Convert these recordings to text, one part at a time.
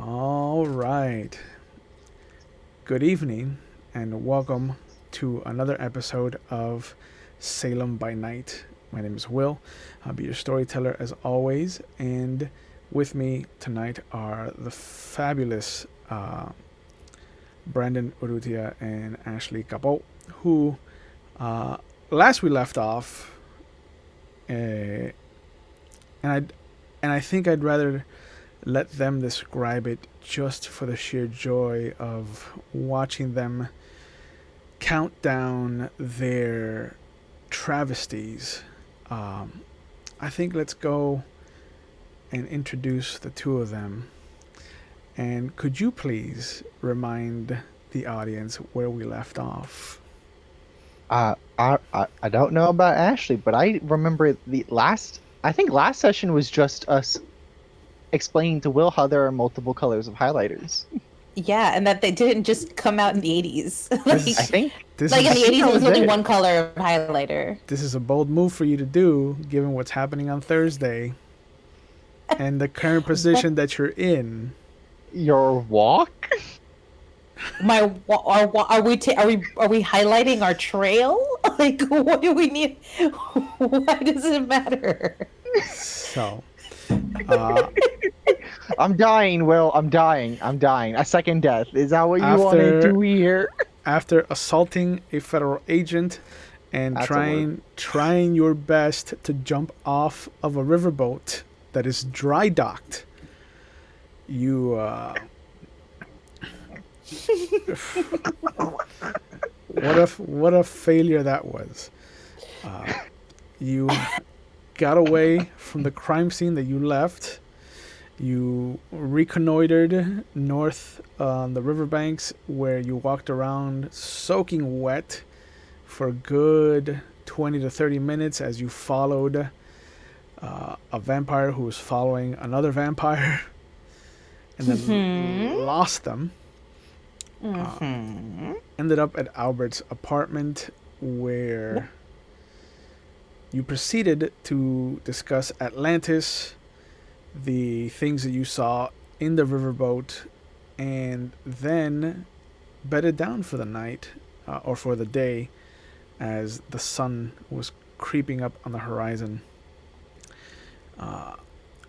All right. Good evening, and welcome to another episode of Salem by Night. My name is Will. I'll be your storyteller as always, and with me tonight are the fabulous Brandon Urrutia and Ashley Capot, who last we left off, and I think I'd rather let them describe it just for the sheer joy of watching them count down their travesties. I think let's go and introduce the two of them. And could you please remind the audience where we left off? I don't know about Ashley, but I remember I think last session was just us explaining to Will how there are multiple colors of highlighters. Yeah, and that they didn't just come out in the 80s. I think in the 80s, there was only one color of highlighter. This is a bold move for you to do, given what's happening on Thursday and the current position that you're in. Your walk? Are we highlighting our trail? Like, what do we need? Why does it matter? So, I'm dying, Will. I'm dying. A second death. Is that what you want to do here? After assaulting a federal agent and trying your best to jump off of a riverboat that is dry docked, you what a failure that was. You got away from the crime scene that you left. You reconnoitered north on the riverbanks, where you walked around soaking wet for a good 20 to 30 minutes as you followed a vampire who was following another vampire, and then lost them. Ended up at Albert's apartment, where you proceeded to discuss Atlantis, the things that you saw in the riverboat, and then bedded down for the night, or for the day, as the sun was creeping up on the horizon.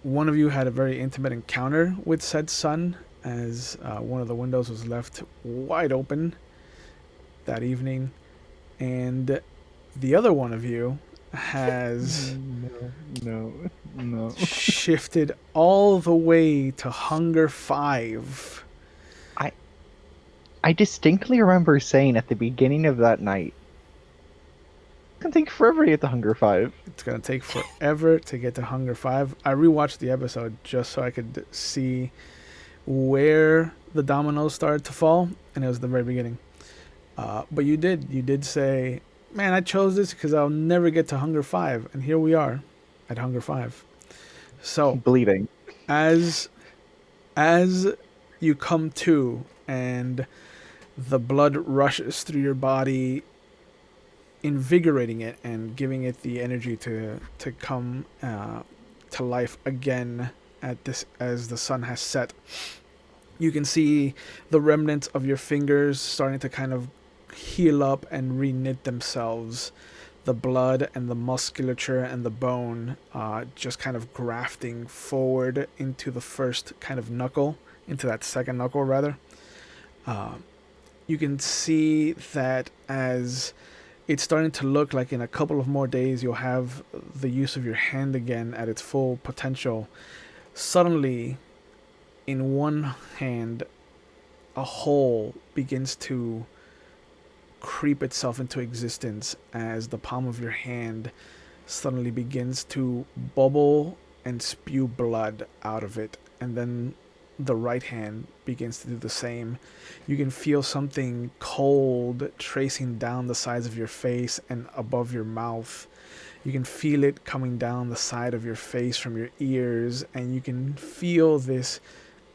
One of you had a very intimate encounter with said sun, as one of the windows was left wide open that evening, and the other one of you has no shifted all the way to hunger 5. I distinctly remember saying at the beginning of that night, it's gonna take forever to get to hunger 5. It's gonna take forever to get to hunger 5. I rewatched the episode just so I could see where the dominoes started to fall, and it was the very beginning. But you did say, man, I chose this because I'll never get to hunger 5, and here we are at hunger 5. So bleeding as you come to, and the blood rushes through your body, invigorating it and giving it the energy to come to life again at this, as the sun has set. You can see the remnants of your fingers starting to kind of heal up and reknit themselves. The blood and the musculature and the bone just kind of grafting forward into the first kind of knuckle, into that second knuckle, rather. You can see that as it's starting to look like in a couple of more days you'll have the use of your hand again at its full potential. Suddenly, in one hand, a hole begins to creep itself into existence as the palm of your hand suddenly begins to bubble and spew blood out of it, and then the right hand begins to do the same. You can feel something cold tracing down the sides of your face and above your mouth. You can feel it coming down the side of your face from your ears, and you can feel this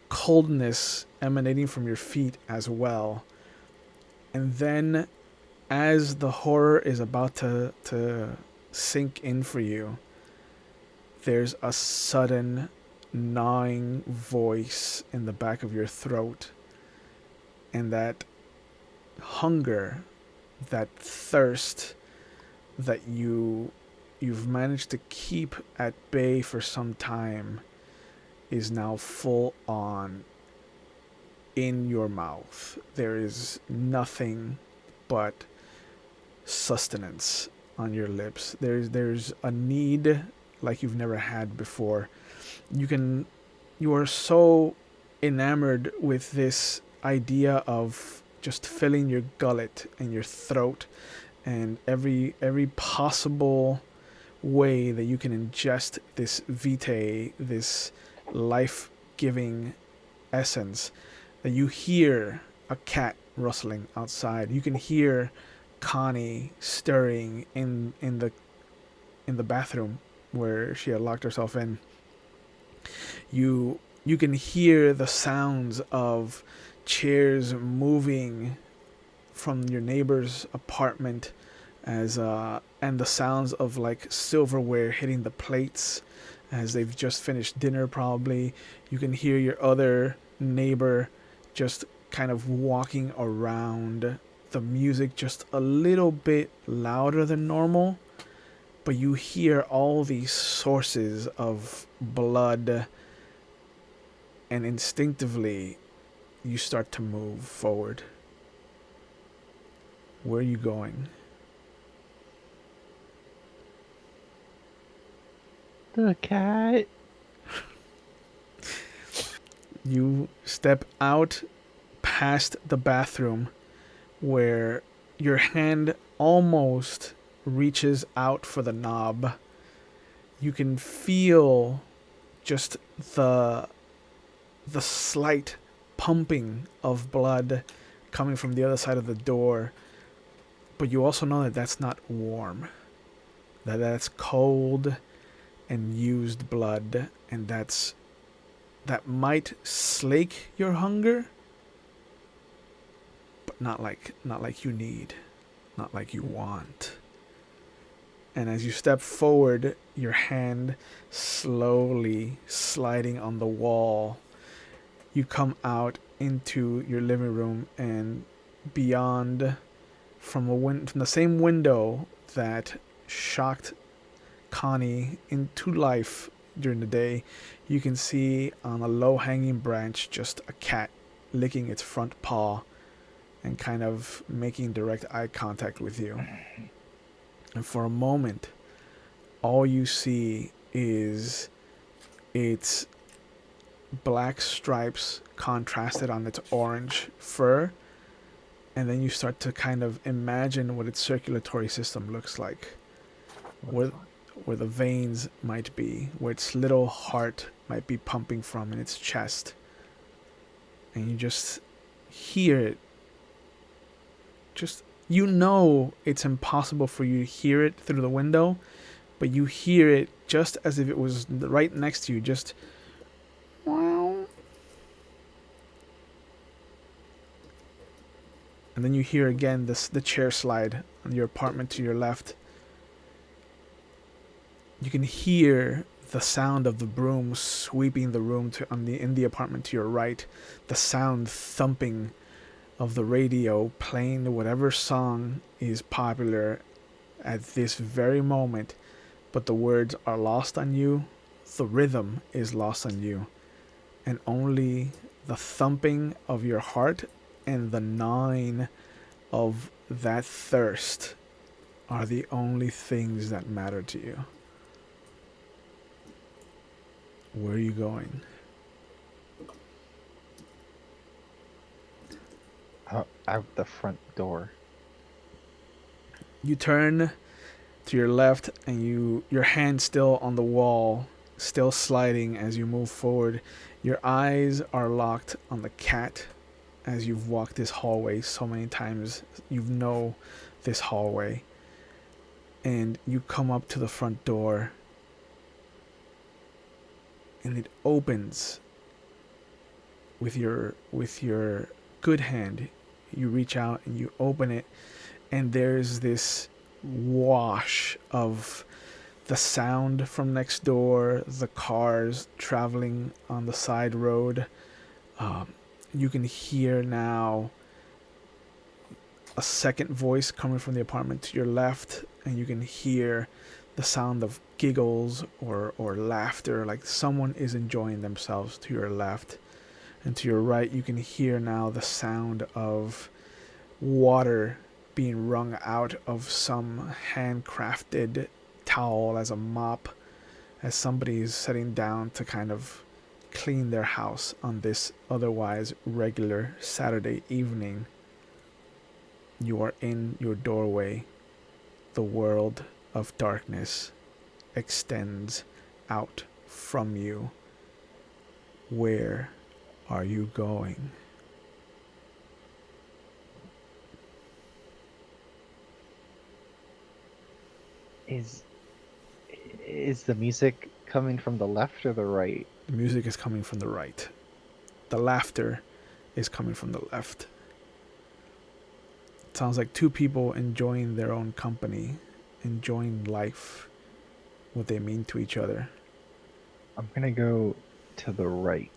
coldness emanating from your feet as well. And then, as the horror is about to sink in for you, there's a sudden gnawing voice in the back of your throat. And that hunger, that thirst that you've managed to keep at bay for some time is now full on in your mouth. There is nothing but sustenance on your lips. There's a need like you've never had before. You are so enamored with this idea of just filling your gullet and your throat and every possible way that you can ingest this vitae, this life-giving essence, that you hear a cat rustling outside. You can hear Connie stirring in the bathroom where she had locked herself in. You can hear the sounds of chairs moving from your neighbor's apartment as and the sounds of like silverware hitting the plates as they've just finished dinner probably. You can hear your other neighbor just kind of walking around, the music just a little bit louder than normal, but you hear all these sources of blood, and instinctively you start to move forward. Where are you going? The cat. You step out past the bathroom where your hand almost reaches out for the knob. You can feel just the slight pumping of blood coming from the other side of the door, but you also know that that's not warm, that's cold and used blood, and that might slake your hunger, but not like you need, not like you want. And as you step forward, your hand slowly sliding on the wall, you come out into your living room, and beyond, from the same window that shocked Connie into life during the day, you can see on a low-hanging branch just a cat licking its front paw and kind of making direct eye contact with you. And for a moment, all you see is its black stripes contrasted on its orange fur, and then you start to kind of imagine what its circulatory system looks like, where the veins might be, where its little heart might be pumping from in its chest, and you just hear it. It's impossible for you to hear it through the window, but you hear it just as if it was right next to you, just wow. And then you hear again the chair slide on your apartment to your left. You can hear the sound of the broom sweeping the room in the apartment to your right, the sound thumping of the radio playing whatever song is popular at this very moment, but the words are lost on you, the rhythm is lost on you, and only the thumping of your heart and the gnawing of that thirst are the only things that matter to you. Where are you going? Out the front door. You turn to your left and your hand still on the wall, still sliding as you move forward. Your eyes are locked on the cat as you've walked this hallway so many times. You know this hallway. And you come up to the front door and it opens with your good hand. You reach out and you open it, and there's this wash of the sound from next door, the cars traveling on the side road. You can hear now a second voice coming from the apartment to your left, and you can hear the sound of giggles or laughter, like someone is enjoying themselves to your left. And to your right, you can hear now the sound of water being wrung out of some handcrafted towel as a mop, as somebody is sitting down to kind of clean their house on this otherwise regular Saturday evening. You are in your doorway. The world of darkness extends out from you. Where are you going? Is the music coming from the left or the right? The music is coming from the right. The laughter is coming from the left. It sounds like two people enjoying their own company, enjoying life, what they mean to each other. I'm gonna go to the right.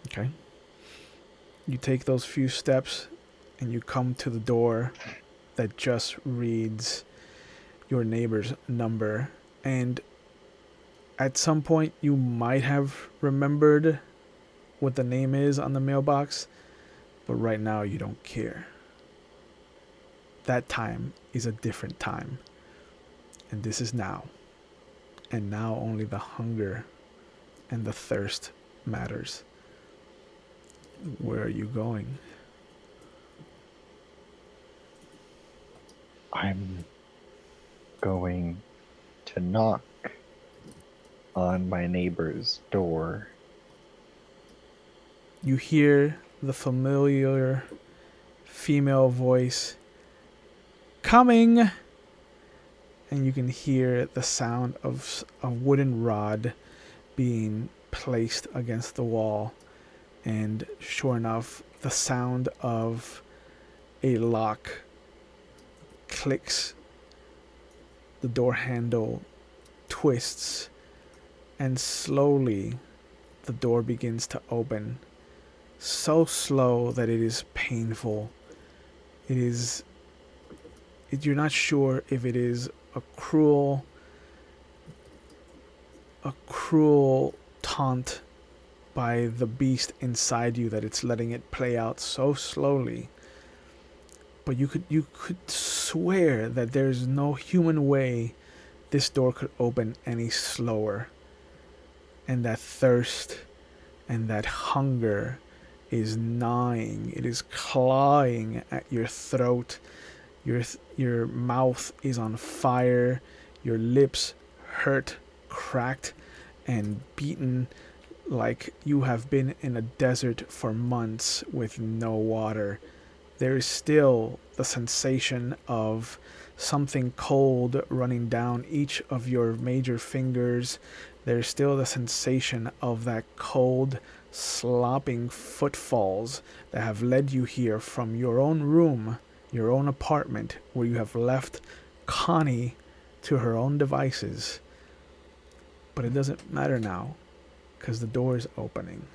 Okay. You take those few steps and you come to the door that just reads your neighbor's number. And at some point you might have remembered what the name is on the mailbox, but right now you don't care. That time is a different time. And this is now. And now only the hunger and the thirst matters. Where are you going? I'm going to knock on my neighbor's door. You hear the familiar female voice, "Coming!" And you can hear the sound of a wooden rod being placed against the wall. And sure enough, the sound of a lock clicks, the door handle twists, and slowly the door begins to open. So slow that it is painful. You're not sure if it is a cruel taunt by the beast inside you that it's letting it play out so slowly. But you could swear that there's no human way this door could open any slower. And that thirst and that hunger is gnawing. It is clawing at your throat. Your mouth is on fire. Your lips hurt, cracked, and beaten like you have been in a desert for months with no water. There is still the sensation of something cold running down each of your major fingers. There's still the sensation of that cold, slopping footfalls that have led you here from your own room, your own apartment, where you have left Connie to her own devices. But it doesn't matter now, because the door is opening.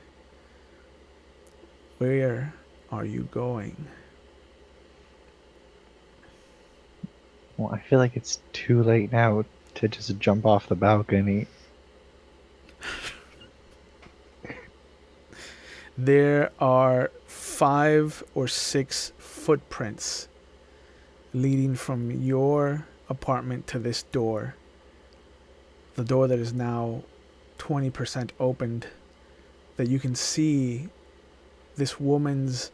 Where are you going? Well, I feel like it's too late now to just jump off the balcony. There are 5 or 6 footprints leading from your apartment to this door. The door that is now 20% opened, that you can see this woman's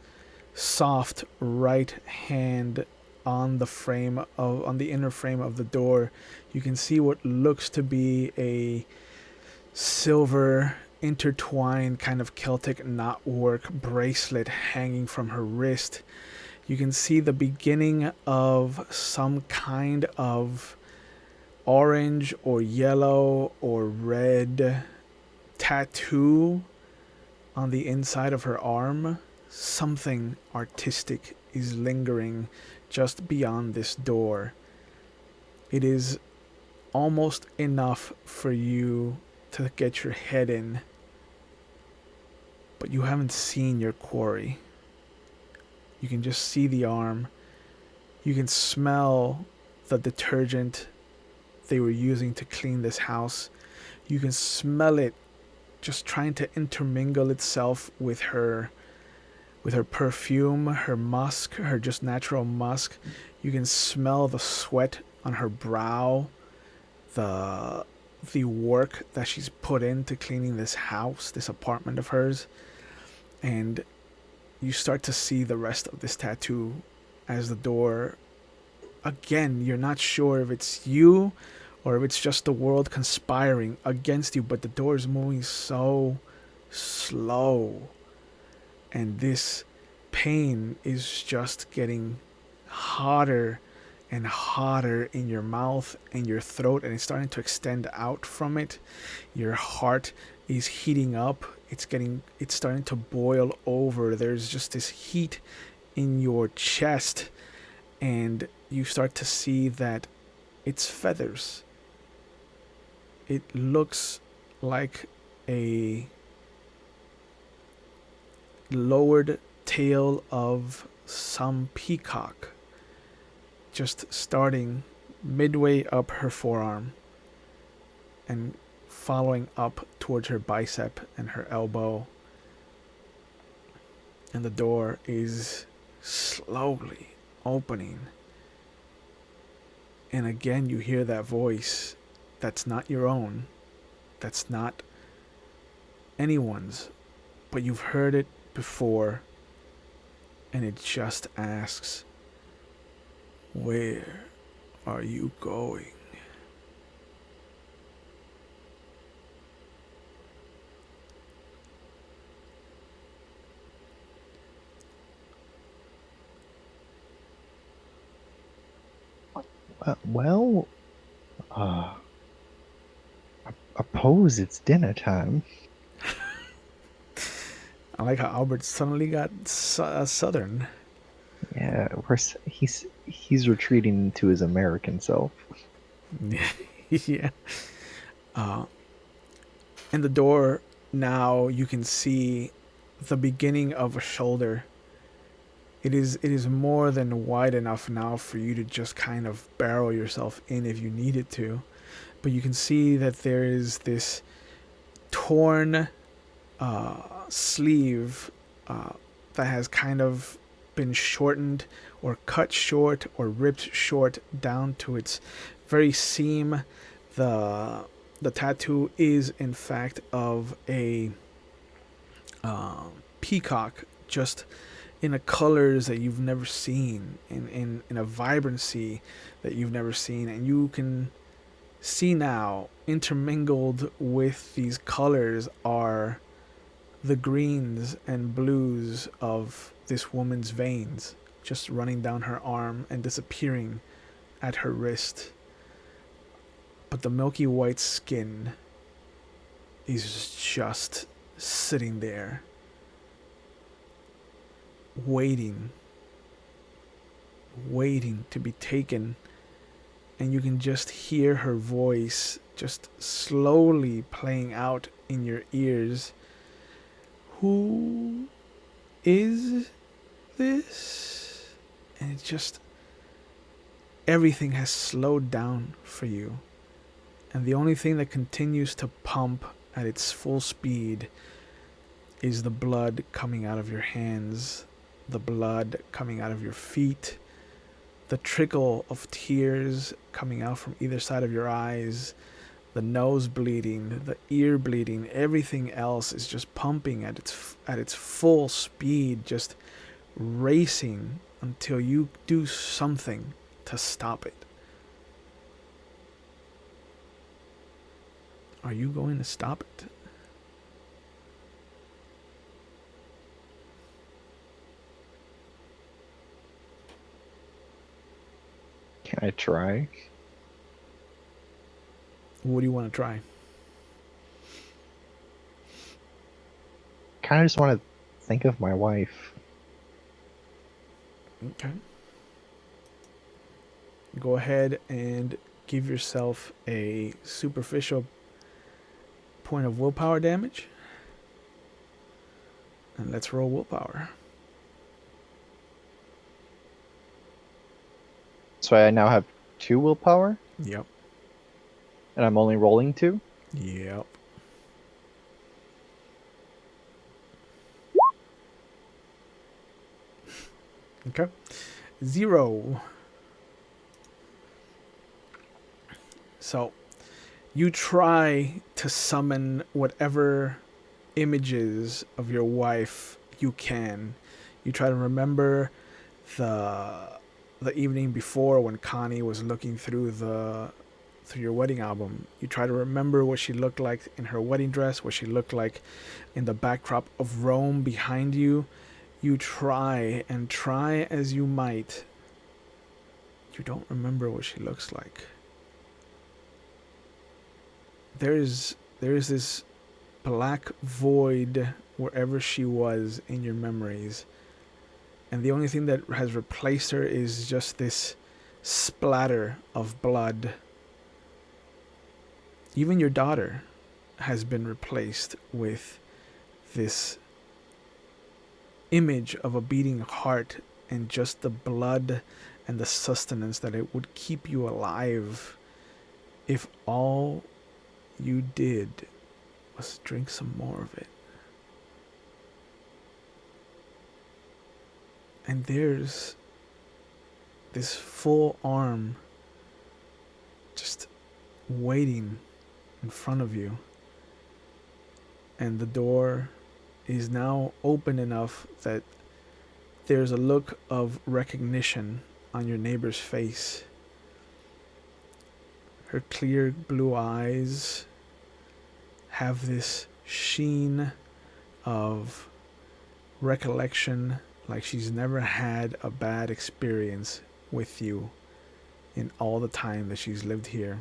soft right hand on the inner frame of the door. You can see what looks to be a silver intertwined kind of Celtic knotwork bracelet hanging from her wrist. You can see the beginning of some kind of orange or yellow or red tattoo on the inside of her arm. Something artistic is lingering just beyond this door. It is almost enough for you to get your head in, but you haven't seen your quarry. You can just see the arm. You can smell the detergent they were using to clean this house. You can smell it just trying to intermingle itself with her perfume, her musk, her just natural musk. You can smell the sweat on her brow, the work that she's put into cleaning this house, this apartment of hers. And you start to see the rest of this tattoo as the door, again, you're not sure if it's you or if it's just the world conspiring against you, but the door is moving so slow. And this pain is just getting hotter and hotter in your mouth and your throat, and it's starting to extend out from it. Your heart is heating up. It's starting to boil over. There's just this heat in your chest, and you start to see that it's feathers. It looks like a lowered tail of some peacock, just starting midway up her forearm and following up towards her bicep and her elbow. And the door is slowly opening. And again, you hear that voice that's not your own, that's not anyone's, but you've heard it before, and it just asks, "Where are you going?" Well, I suppose it's dinner time. I like how Albert suddenly got southern. Yeah, he's retreating into his American self. Yeah. In the door now, you can see the beginning of a shoulder. It is more than wide enough now for you to just kind of barrel yourself in if you needed to. But you can see that there is this torn sleeve that has kind of been shortened or cut short or ripped short down to its very seam. The tattoo is in fact of a peacock, just in a colors that you've never seen, in a vibrancy that you've never seen. And you can see now, intermingled with these colors, are the greens and blues of this woman's veins, just running down her arm and disappearing at her wrist. But the milky white skin is just sitting there, waiting to be taken. And you can just hear her voice just slowly playing out in your ears. Who is this? And it's just everything has slowed down for you. And the only thing that continues to pump at its full speed is the blood coming out of your hands, the blood coming out of your feet, the trickle of tears coming out from either side of your eyes, the nose bleeding, the ear bleeding. Everything else is just pumping at its full speed, just racing until you do something to stop it. Are you going to stop it? Can I try? What do you want to try? Kind of just want to think of my wife. Okay. Go ahead and give yourself a superficial point of willpower damage. And let's roll willpower. So I now have 2 willpower, Yep. and I'm only rolling 2. Yep. Okay. 0. So you try to summon whatever images of your wife you can. You try to remember the evening before when Connie was looking through your wedding album. You try to remember what she looked like in her wedding dress, what she looked like in the backdrop of Rome behind you. You try and try as you might. You don't remember what she looks like. There's this black void wherever she was in your memories. And the only thing that has replaced her is just this splatter of blood. Even your daughter has been replaced with this image of a beating heart and just the blood and the sustenance that it would keep you alive if all you did was drink some more of it. And there's this full arm just waiting in front of you. And the door is now open enough that there's a look of recognition on your neighbor's face. Her clear blue eyes have this sheen of recollection, like she's never had a bad experience with you in all the time that she's lived here.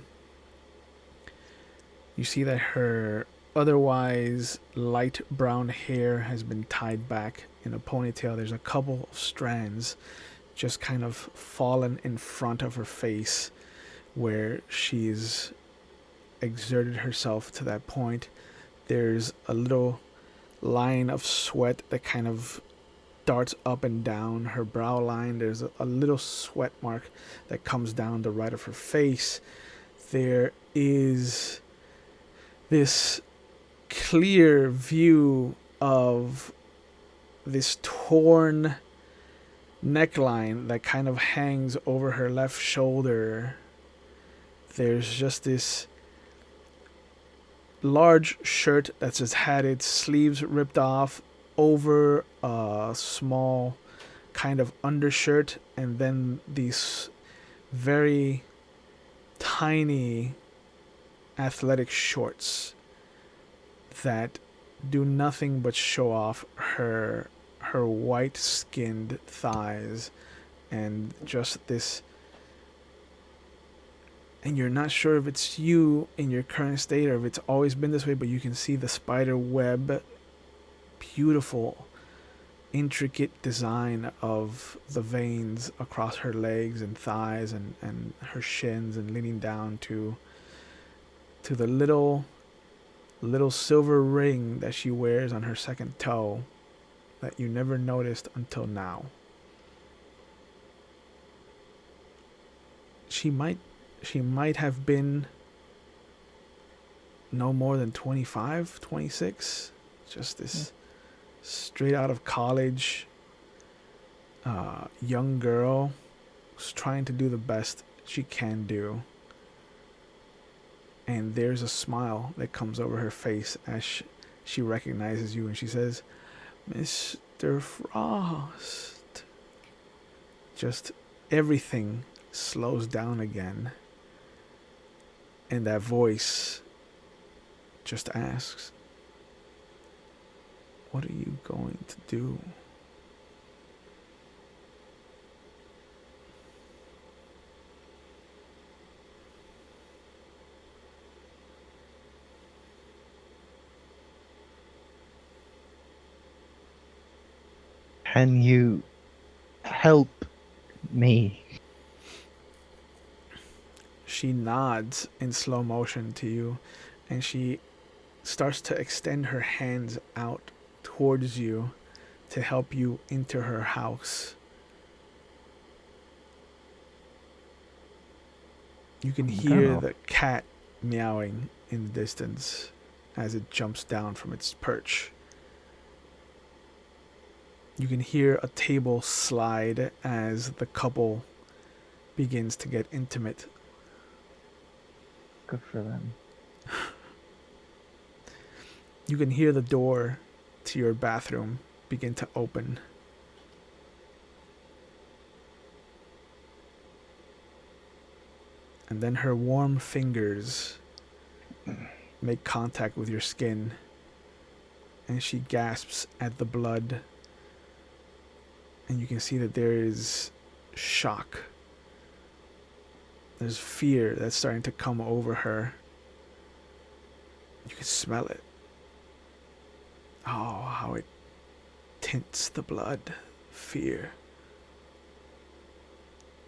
You see that her otherwise light brown hair has been tied back in a ponytail. There's a couple of strands just kind of fallen in front of her face where she's exerted herself to that point. There's a little line of sweat that kind of darts up and down her brow line. There's a little sweat mark that comes down the right of her face. There is this clear view of this torn neckline that kind of hangs over her left shoulder. There's just this large shirt that's just had its sleeves ripped off over a small kind of undershirt, and then these very tiny athletic shorts that do nothing but show off her white skinned thighs, and just this, and you're not sure if it's you in your current state or if it's always been this way, but you can see the spider web, beautiful intricate design of the veins across her legs and thighs and her shins and leading down to to the little silver ring that she wears on her second toe that you never noticed until now. She might have been no more than 25, 26. Just this straight out of college young girl who's trying to do the best she can do. And there's a smile that comes over her face as she recognizes you, and she says, "Mr. Frost." Just everything slows down again. And that voice just asks, "What are you going to do?" Can you help me? She nods in slow motion to you, and she starts to extend her hands out towards you to help you into her house. You can hear the cat meowing in the distance as it jumps down from its perch. You can hear a table slide as the couple begins to get intimate. Good for them. You can hear the door to your bathroom begin to open. And then her warm fingers make contact with your skin, and she gasps at the blood. And you can see that there is shock. There's fear that's starting to come over her. You can smell it. Oh, how it tints the blood. Fear.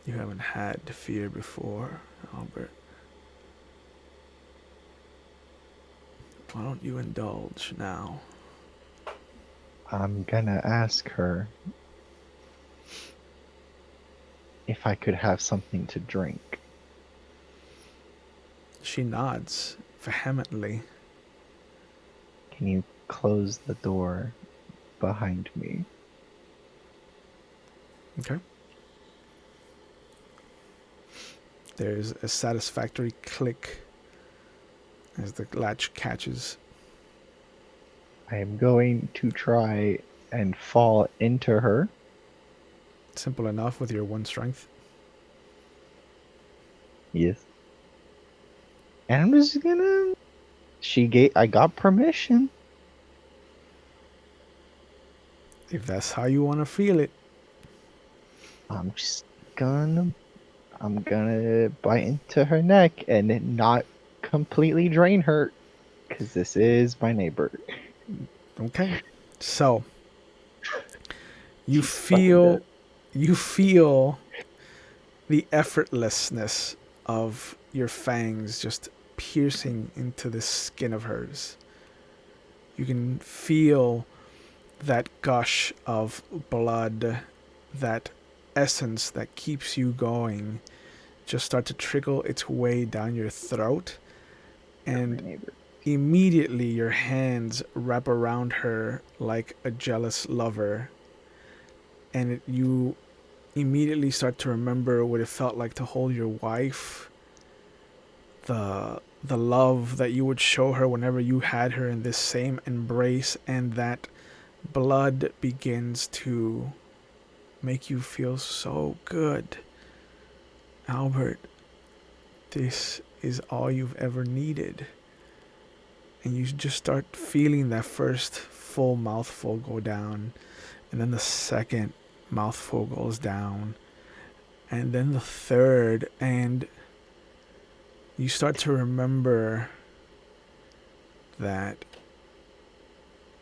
You haven't had fear before, Albert. Why don't you indulge now? I'm gonna ask her if I could have something to drink. She nods vehemently. Can you close the door behind me? Okay. There's a satisfactory click as the latch catches. I am going to try and fall into her. Simple enough with your one strength. Yes. And I'm just gonna... I got permission. If that's how you want to feel it. I'm gonna bite into her neck and then not completely drain her, because this is my neighbor. Okay. So you She's fucking feel the effortlessness of your fangs just piercing into the skin of hers. You can feel that gush of blood, that essence that keeps you going, just start to trickle its way down your throat. And immediately your hands wrap around her like a jealous lover, and you immediately start to remember what it felt like to hold your wife, the love that you would show her whenever you had her in this same embrace, and that blood begins to make you feel so good. Albert, this is all you've ever needed. And you just start feeling that first full mouthful go down, and then the second mouthful goes down, and then the third, and you start to remember that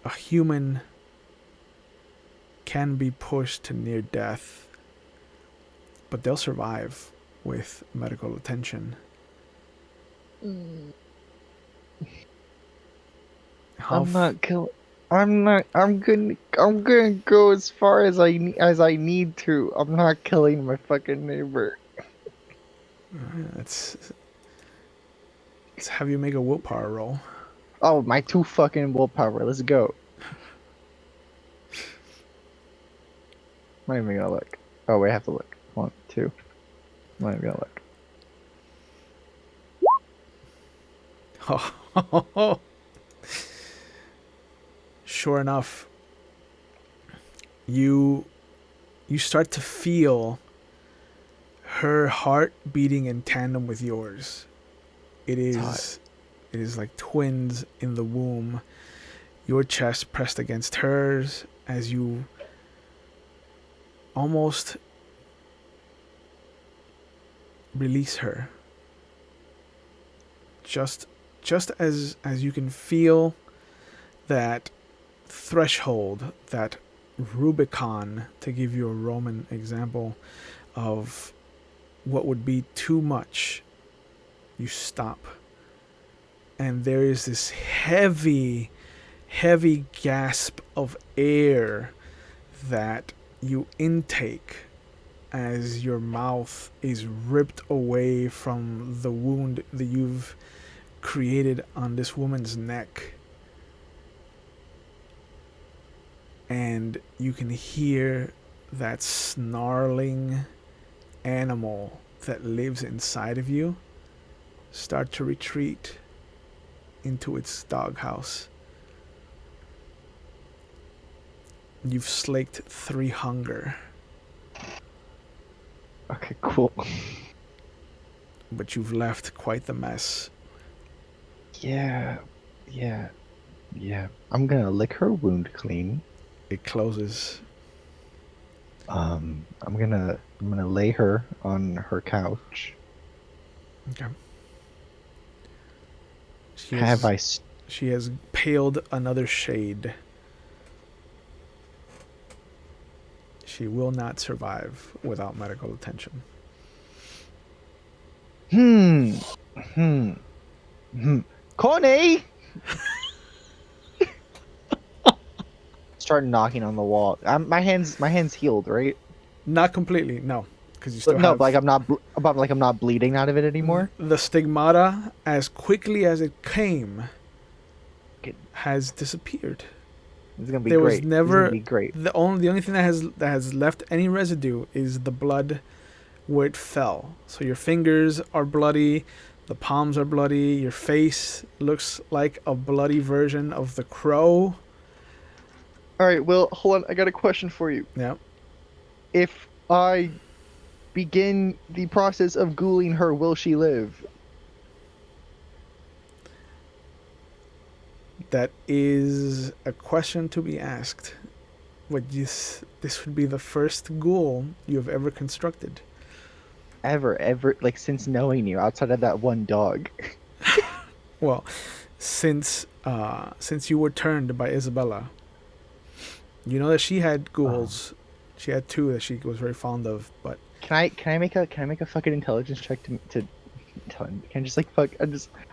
a human can be pushed to near death, but they'll survive with medical attention. I'm not killing. I'm not. I'm gonna. I'm gonna go as far as as I need to. I'm not killing my fucking neighbor. Let's have you make a willpower roll. Oh, my 2 fucking willpower. Let's go. I'm not even gonna look. Oh wait, I have to look. 1, 2. I'm not even gonna look. Sure enough, you start to feel her heart beating in tandem with yours. It is like twins in the womb. Your chest pressed against hers as you almost release her. Just as you can feel that threshold, that Rubicon, to give you a Roman example of what would be too much, you stop. And there is this heavy gasp of air that you intake as your mouth is ripped away from the wound that you've created on this woman's neck. And you can hear that snarling animal that lives inside of you start to retreat into its doghouse. You've slaked 3 hunger. Okay, cool. But you've left quite the mess. Yeah. I'm gonna lick her wound clean. It closes. I'm gonna lay her on her couch. Okay. She has paled another shade. She will not survive without medical attention. Connie! Start knocking on the wall. My hands healed, right? Not completely, no, because you still No, have. but like I'm not bleeding out of it anymore. The stigmata, as quickly as it came, has disappeared. It's gonna be There great. was never It's gonna be great. the only thing that has left any residue is the blood where it fell. So your fingers are bloody, the palms are bloody, your face looks like a bloody version of the crow. All right, well, hold on. I got a question for you. Yeah. If I begin the process of ghouling her, will she live? That is a question to be asked. This would be the first ghoul you have ever constructed. Ever, like since knowing you, outside of that one dog. Well, since you were turned by Isabella, you know that she had ghouls. She had 2 that she was very fond of, but Can I make a fucking intelligence check to tell him? Can I just like fuck?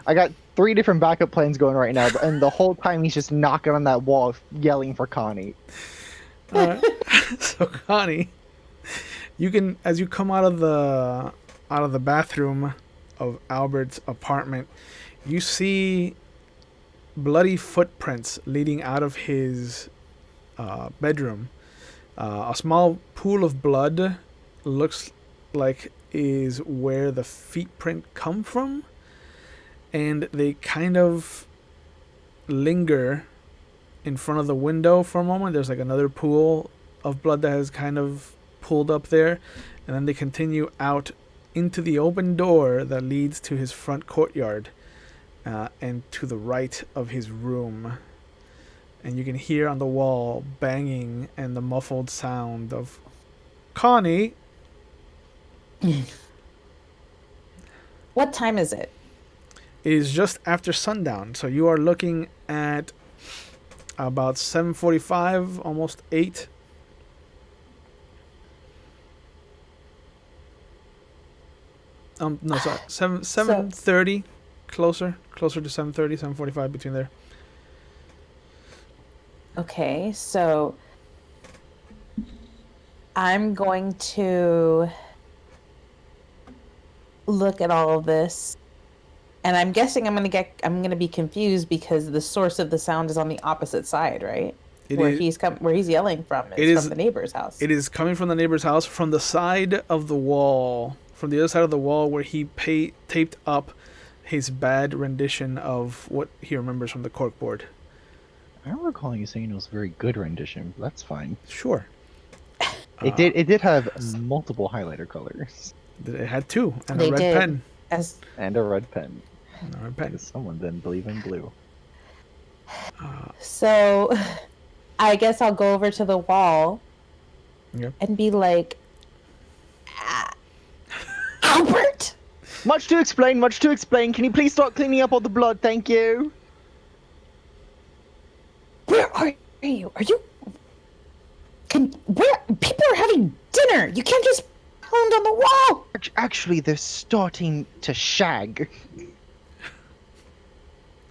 I got 3 different backup plans going right now, and the whole time he's just knocking on that wall, yelling for Connie. So Connie, you can, as you come out of the bathroom of Albert's apartment, you see bloody footprints leading out of his bedroom. A small pool of blood looks like is where the feet print come from, and they kind of linger in front of the window for a moment. There's like another pool of blood that has kind of pulled up there, and then they continue out into the open door that leads to his front courtyard, and to the right of his room. And you can hear on the wall banging and the muffled sound of Connie. What time is it? It is just after sundown, so you are looking at about 7:45, almost 8. No, sorry, 7:30, closer to 7:30, 7:45, between there. Okay, so I'm going to look at all of this, and I'm guessing I'm gonna be confused because the source of the sound is on the opposite side, right? It is. Where he's yelling from It is from is. the neighbor's house. It is coming from the neighbor's house from the side of the wall, from the other side of the wall where he taped up his bad rendition of what he remembers from the corkboard. I don't recall you saying it was a very good rendition, but that's fine. Sure. It did have multiple highlighter colors. It had two and They a red did. pen. And a red pen. And a red pen. Because someone didn't believe in blue. So I guess I'll go over to the wall Yep. and be like, "Ah, Albert! Much to explain, much to explain. Can you please start cleaning up all the blood? Thank you. Where are you? Are you? Where people are having dinner? You can't just pound on the wall. Actually, they're starting to shag.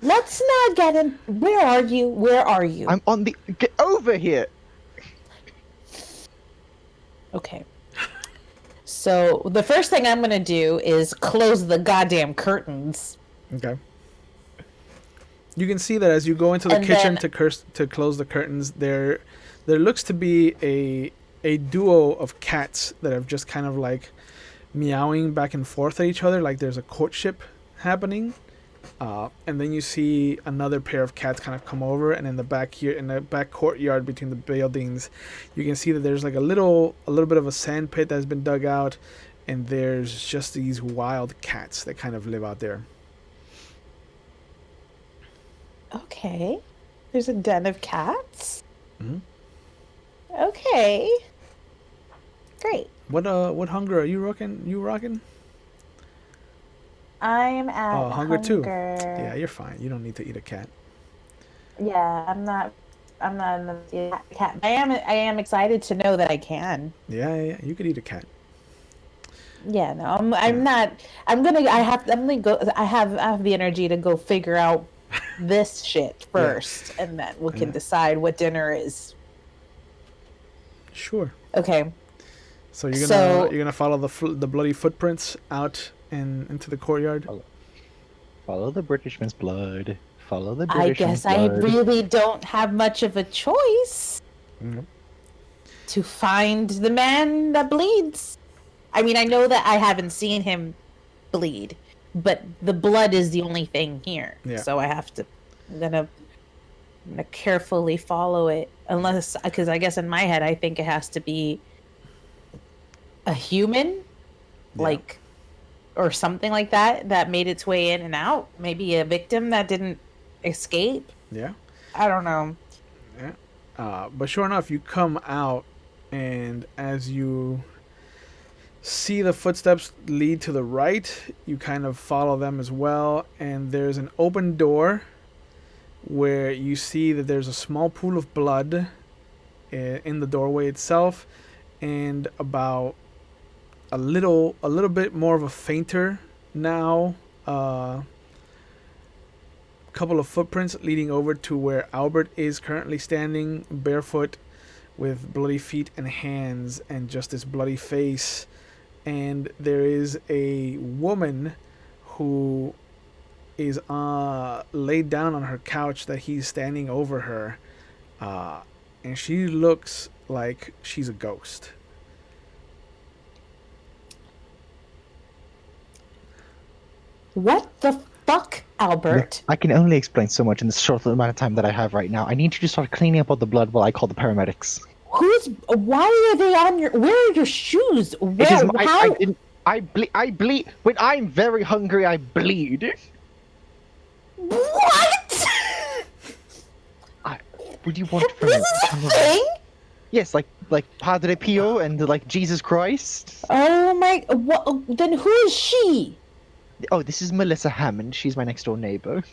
Let's not get in. Where are you? Where are you? I'm on the... Get over here! Okay. So the first thing I'm gonna do is close the goddamn curtains. Okay. You can see that as you go into the And kitchen then- to close the curtains, there looks to be a duo of cats that have just kind of like meowing back and forth at each other, like there's a courtship happening. And then you see another pair of cats kind of come over, and in the back here, in the back courtyard between the buildings, you can see that there's like a little bit of a sand pit that's been dug out, and there's just these wild cats that kind of live out there. Okay. There's a den of cats. Mhm. Okay. Great. What hunger are you rocking? I'm at Oh, hunger too. hunger. Yeah, you're fine. You don't need to eat a cat. Yeah, I'm not in the cat. I am excited to know that I can. Yeah, you could eat a cat. Yeah, no, I'm not. I'm gonna go. I have the energy to go figure out this shit first, and then we can decide what dinner is. Sure. Okay. So you're gonna follow the bloody footprints out and into the courtyard. Follow the Britishman's blood. Follow the I Britishman's guess I blood. really don't have much of a choice Mhm. to find the man that bleeds. I mean, I know that I haven't seen him bleed, but the blood is the only thing here. Yeah. So I have to. I'm gonna carefully follow it, unless because I guess in my head I think it has to be a human, like, or something like that made its way in and out. Maybe a victim that didn't escape. Yeah. I don't know. But sure enough, you come out, and as you see the footsteps lead to the right, you kind of follow them as well, and there's an open door where you see that there's a small pool of blood in the doorway itself, and about a little bit more of a fainter now couple of footprints leading over to where Albert is currently standing, barefoot, with bloody feet and hands and just this bloody face. And there is a woman who is laid down on her couch that he's standing over her, and she looks like she's a ghost. What the fuck, Albert? I can only explain so much in the short amount of time that I have right now. I need you to start cleaning up all the blood while I call the paramedics. Why are they on your? Where are your shoes? Where? It is How? I bleed. When I'm very hungry, I bleed. What? Would you want from This is a thing? Yes, like Padre Pio and like Jesus Christ. Oh my! What? Then who is she? Oh, this is Melissa Hammond. She's my next door neighbor.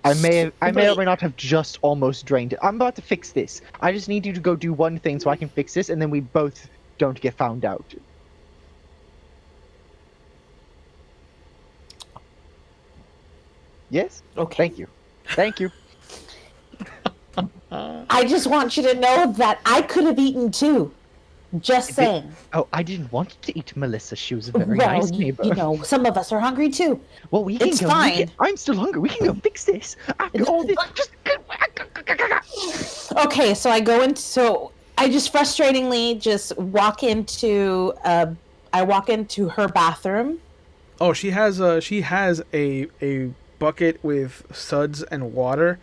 I may or may not have just almost drained it. I'm about to fix this. I just need you to go do one thing so I can fix this, and then we both don't get found out. Yes? Okay. Thank you. Thank you. I just want you to know that I could have eaten too. Just saying. Oh, I didn't want to eat Melissa. She was a very Well, nice neighbor. you know, some of us are hungry too. Well, we can It's go. fine. I'm still hungry. We can go fix this. After all this, just. Okay, so I go into. So I just frustratingly just walk into. I walk into her bathroom. Oh, she has a bucket with suds and water,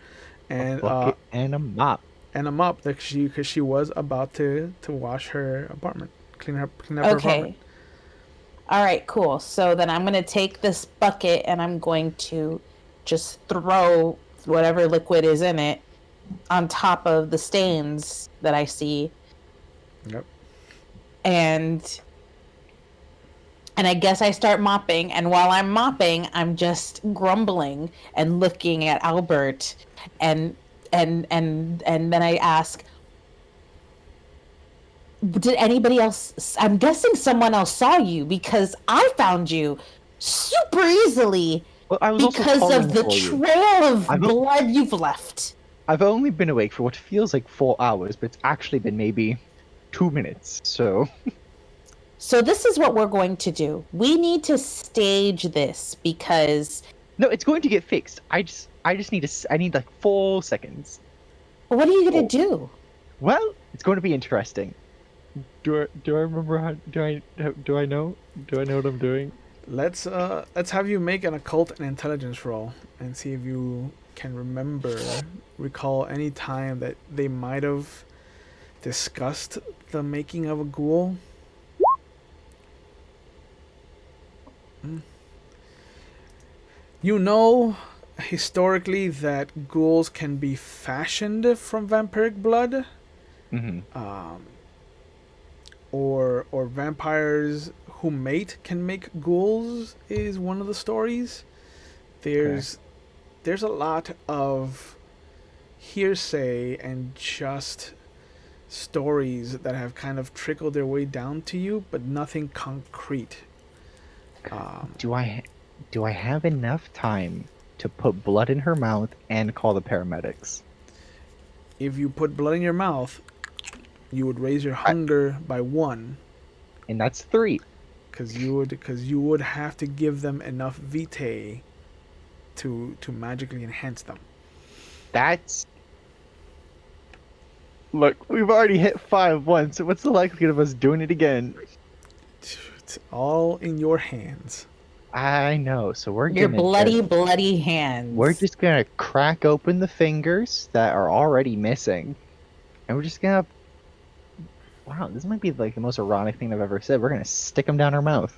and Bucket and a mop. and a mop that because she was about to wash her apartment, clean up her apartment. Okay. All right, cool. So then I'm gonna take this bucket and I'm going to just throw whatever liquid is in it on top of the stains that I see. Yep. And I guess I start mopping, and while I'm mopping, I'm just grumbling and looking at Albert, and then I ask, did anybody else? I'm guessing someone else saw you because I found you super easily Well, I was also because calling of the for you. trail of I'm not- blood you've left. I've only been awake for what feels like 4 hours, but it's actually been maybe 2 minutes. So So this is what we're going to do. We need to stage this because no, it's going to get fixed. I just need I need like 4 seconds. what are you going to do? Well, it's going to be interesting. Do I remember how? Do I know? Do I know what I'm doing? Let's have you make an occult and intelligence roll and see if you can recall any time that they might have discussed the making of a ghoul. You know historically that ghouls can be fashioned from vampiric blood, Mm-hmm. or vampires who mate can make ghouls is one of the stories. There's a lot of hearsay and just stories that have kind of trickled their way down to you, but nothing concrete. Do I have enough time to put blood in her mouth and call the paramedics? If you put blood in your mouth, you would raise your hunger by 1, And that's 3. because you would have to give them enough vitae to magically enhance them. That's. Look, we've already hit 5 once, so what's the likelihood of us doing it again? It's all in your hands. I know, so we're Your gonna bloody hands. we're just gonna crack open the fingers that are already missing, and we're just gonna. Wow, this might be like the most ironic thing I've ever said. We're gonna stick them down our mouth.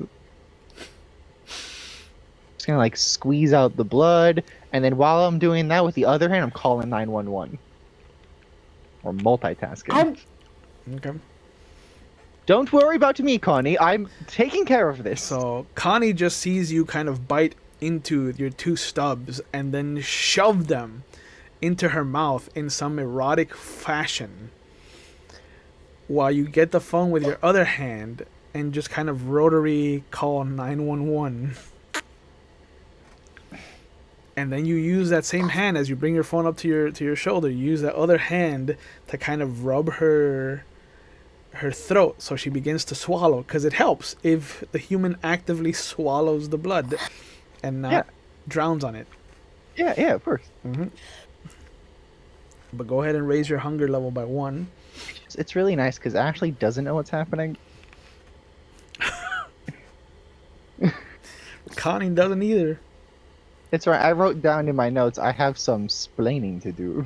Just gonna like squeeze out the blood, and then while I'm doing that with the other hand, I'm calling 911. Or multitasking. Okay. Don't worry about me, Connie. I'm taking care of this. So Connie just sees you kind of bite into your 2 stubs and then shove them into her mouth in some erotic fashion, while you get the phone with your other hand and just kind of rotary call 911. And then you use that same hand as you bring your phone up to your shoulder. You use that other hand to kind of rub her throat so she begins to swallow, because it helps if the human actively swallows the blood and not drowns on it. Yeah, of course. But go ahead and raise your hunger level by 1. It's really nice because Ashley doesn't know what's happening. Connie doesn't either. It's right. I wrote down in my notes. I have some splaining to do.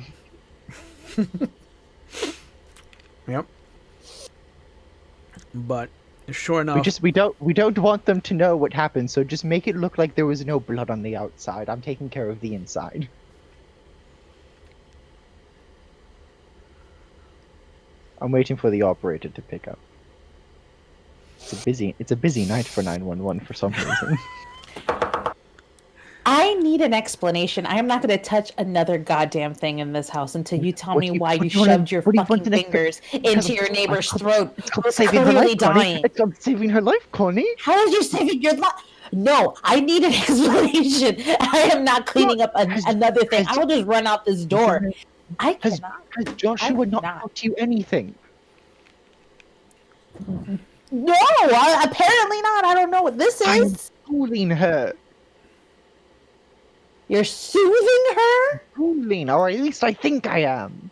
Yep. But sure enough, We don't want them to know what happened. So just make it look like there was no blood on the outside. I'm taking care of the inside. I'm waiting for the operator to pick up. It's a busy night for 911 for some reason. I need an explanation. I am not going to touch another goddamn thing in this house until you tell me why you shoved your fucking fingers into your neighbor's throat. Who's clearly dying. It's called saving her life, Connie. How are you saving your life? No, I need an explanation. I am not cleaning up another thing. I will just run out this door. I Has cannot. Joshua not cannot. taught you anything? No, apparently not. I don't know what this I'm is. schooling her. You're soothing her? Schooling, or at least I think I am.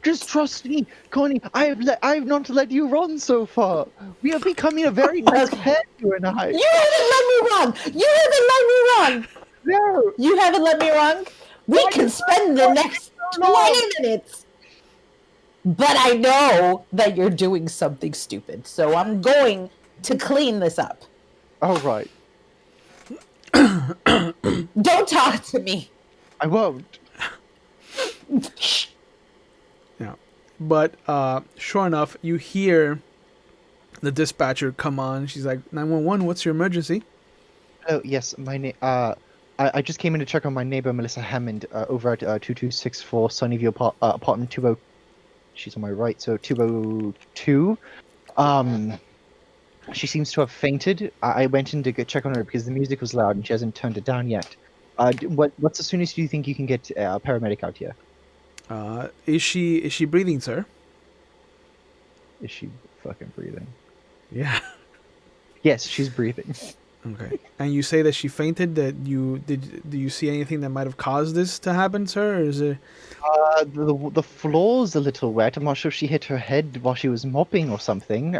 Just trust me, Connie. I've not let you run so far. We are becoming a very nice Okay. pair, you and I. You haven't let me run. You haven't let me run. No. You haven't let me run. We Why can you spend the run next so long? 20 minutes. But I know that you're doing something stupid, so I'm going to clean this up. All right. Don't talk to me. I won't. Yeah. But sure enough, you hear the dispatcher come on. She's like, 911, what's your emergency? Oh yes, my name. I just came in to check on my neighbor Melissa Hammond over at 2264 Sunnyview apartment 20. She's on my right, so 202. She seems to have fainted. I went in to go check on her because the music was loud and she hasn't turned it down yet. What's the soonest you think you can get a paramedic out here? Is she breathing, sir? Is she fucking breathing? Yeah. Yes, she's breathing. Okay. And you say that she fainted. Do you see anything that might have caused this to happen, sir? Or is it? The floor's a little wet. I'm not sure if she hit her head while she was mopping or something.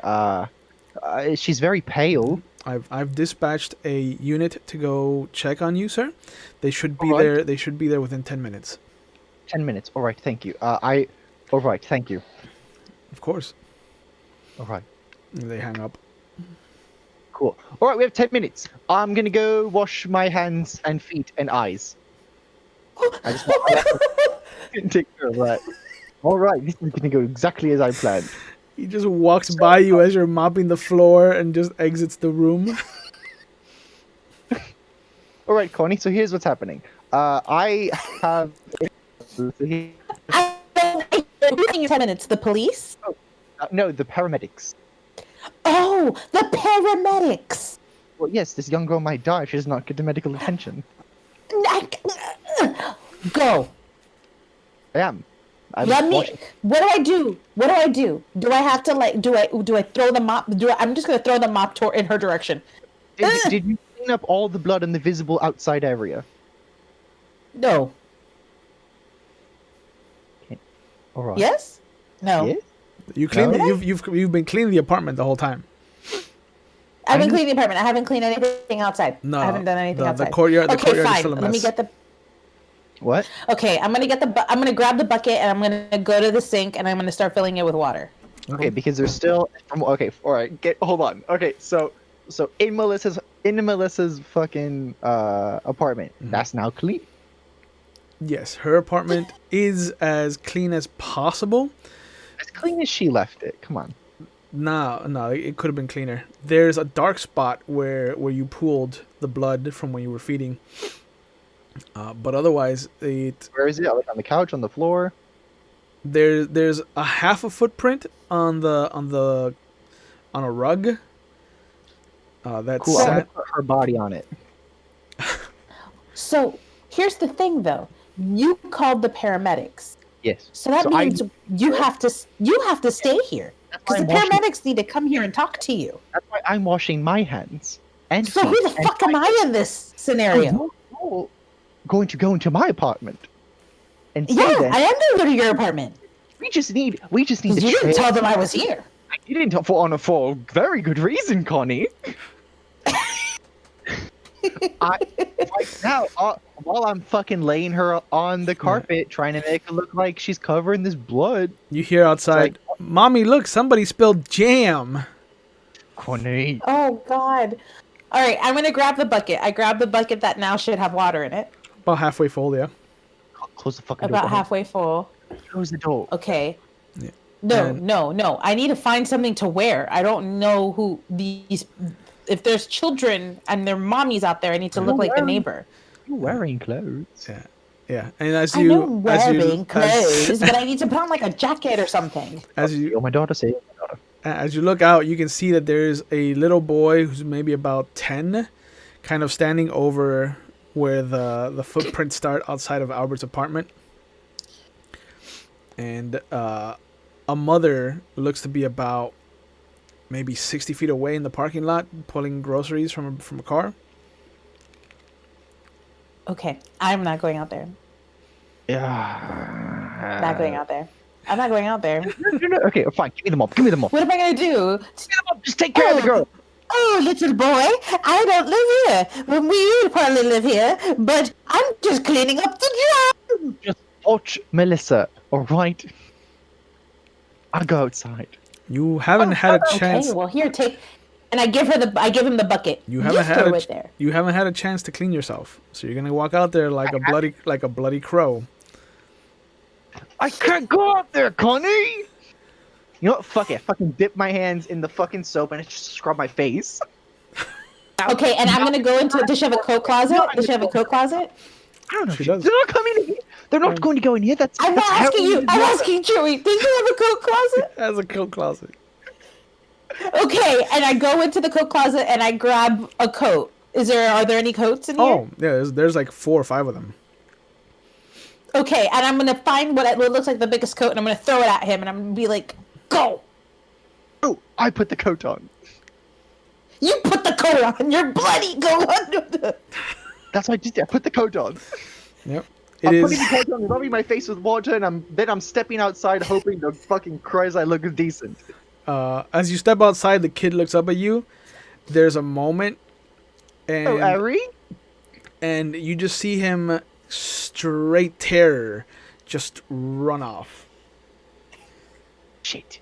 She's very pale. I've dispatched a unit to go check on you, sir. They should be All right. there. They should be there within 10 minutes. 10 minutes. All right, thank you. All right, thank you. Of course. All right. And they hang up. Cool. All right, we have 10 minutes. I'm gonna go wash my hands and feet and eyes. I just want to take care of that. All right, this is gonna go exactly as I planned. He just walks by you as you're mopping the floor and just exits the room. All right, Connie. So here's what's happening. I have. I don't think 10 minutes. The police? No, the paramedics. Oh, the paramedics. Well, yes, this young girl might die if she does not get the medical attention. Go. I am. Let me. What do I do? What do I do? Do I have to like? Do I throw the mop? I'm just gonna throw the mop in her direction. Did you clean up all the blood in the visible outside area? No. Okay. All right. Yes. No. Yes? You clean. No? You've been cleaning the apartment the whole time. I've been cleaning the apartment. I haven't cleaned anything outside. No, I haven't done anything outside. The courtyard. The Okay, courtyard is fine. still a mess. Let me get the. What? Okay, I'm gonna grab the bucket and I'm gonna go to the sink and I'm gonna start filling it with water. Okay, because there's still. Okay, all right. Hold on. Okay, so in Melissa's fucking apartment, that's now clean. Yes, her apartment is as clean as possible. As clean as she left it. Come on. No, it could have been cleaner. There's a dark spot where you pooled the blood from when you were feeding. But otherwise, Where is it? Like on the couch, on the floor? there's a half a footprint on a rug. That's Cool. I'm gonna sat. put her body on it. So here's the thing, though. You called the paramedics, Yes. so that So means you have to stay here because the I'm washing- paramedics need to come here and talk to you. That's why I'm washing my hands. And So who the feet, fuck am I in this scenario? you're going to go into my apartment and say Yeah, that I am gonna go to your apartment. we just need to You didn't tell them I was here. I didn't for a very good reason, Connie. Right now, while I'm fucking laying her on the carpet, trying to make it look like she's covered in this blood. You hear outside, "Mommy, look! Somebody spilled jam." Connie. Oh God! All right, I'm gonna grab the bucket. I grab the bucket that now should have water in it. About halfway full, yeah. Close the fucking door. About halfway full. Close the door. Okay. Yeah. No, And- no. I need to find something to wear. I don't know who these. If there's children and their mommies out there, I need to look like the neighbor. You're wearing clothes. Yeah. And as I you know wearing clothes, as, but I need to put on like a jacket or something. as you Oh, my daughter say it. My daughter. As you look out, you can see that there's a little boy who's maybe about 10, kind of standing over where the footprints start outside of Albert's apartment, and a mother looks to be about maybe 60 feet away in the parking lot, pulling groceries from a car. Okay, I'm not going out there. Yeah. Not going out there. I'm not going out there. No. Okay, fine. Give me the mop. Give me the mop. What am I gonna do? Just take care of the girl. Oh, little boy, I don't live here. Well, we probably live here, but I'm just cleaning up the job. Just watch Melissa, all right? I'll go outside. You haven't had a chance. Okay, well here, take. And I give him the bucket. You haven't had throw a, it there. you haven't had a chance to clean yourself, so you're gonna walk out there like a bloody crow. I can't go out there, Connie. You know what? Fuck it. I fucking dip my hands in the fucking soap and I just scrub my face. Okay, and I'm gonna go into. Does she have a coat closet? Does she have a coat closet? I don't know. She does. They're not coming in here. They're not going to go in here. I'm that's asking you. I'm asking Joey. Does she have a coat closet? Has a coat closet. Okay, and I go into the coat closet and I grab a coat. Are there any coats in here? Oh, yeah, there's like 4 or 5 of them. Okay, and I'm gonna find what looks like the biggest coat and I'm gonna throw it at him and I'm gonna be like, go! Oh, I put the coat on. You put the coat on! You're bloody! Go on! That's what I did. I put the coat on. Yep. I'm putting the coat on, rubbing my face with water, and then I'm stepping outside hoping the fucking Christ I look decent. As you step outside, the kid looks up at you. There's a moment, and Ari? And you just see him, straight terror, just run off. Shit.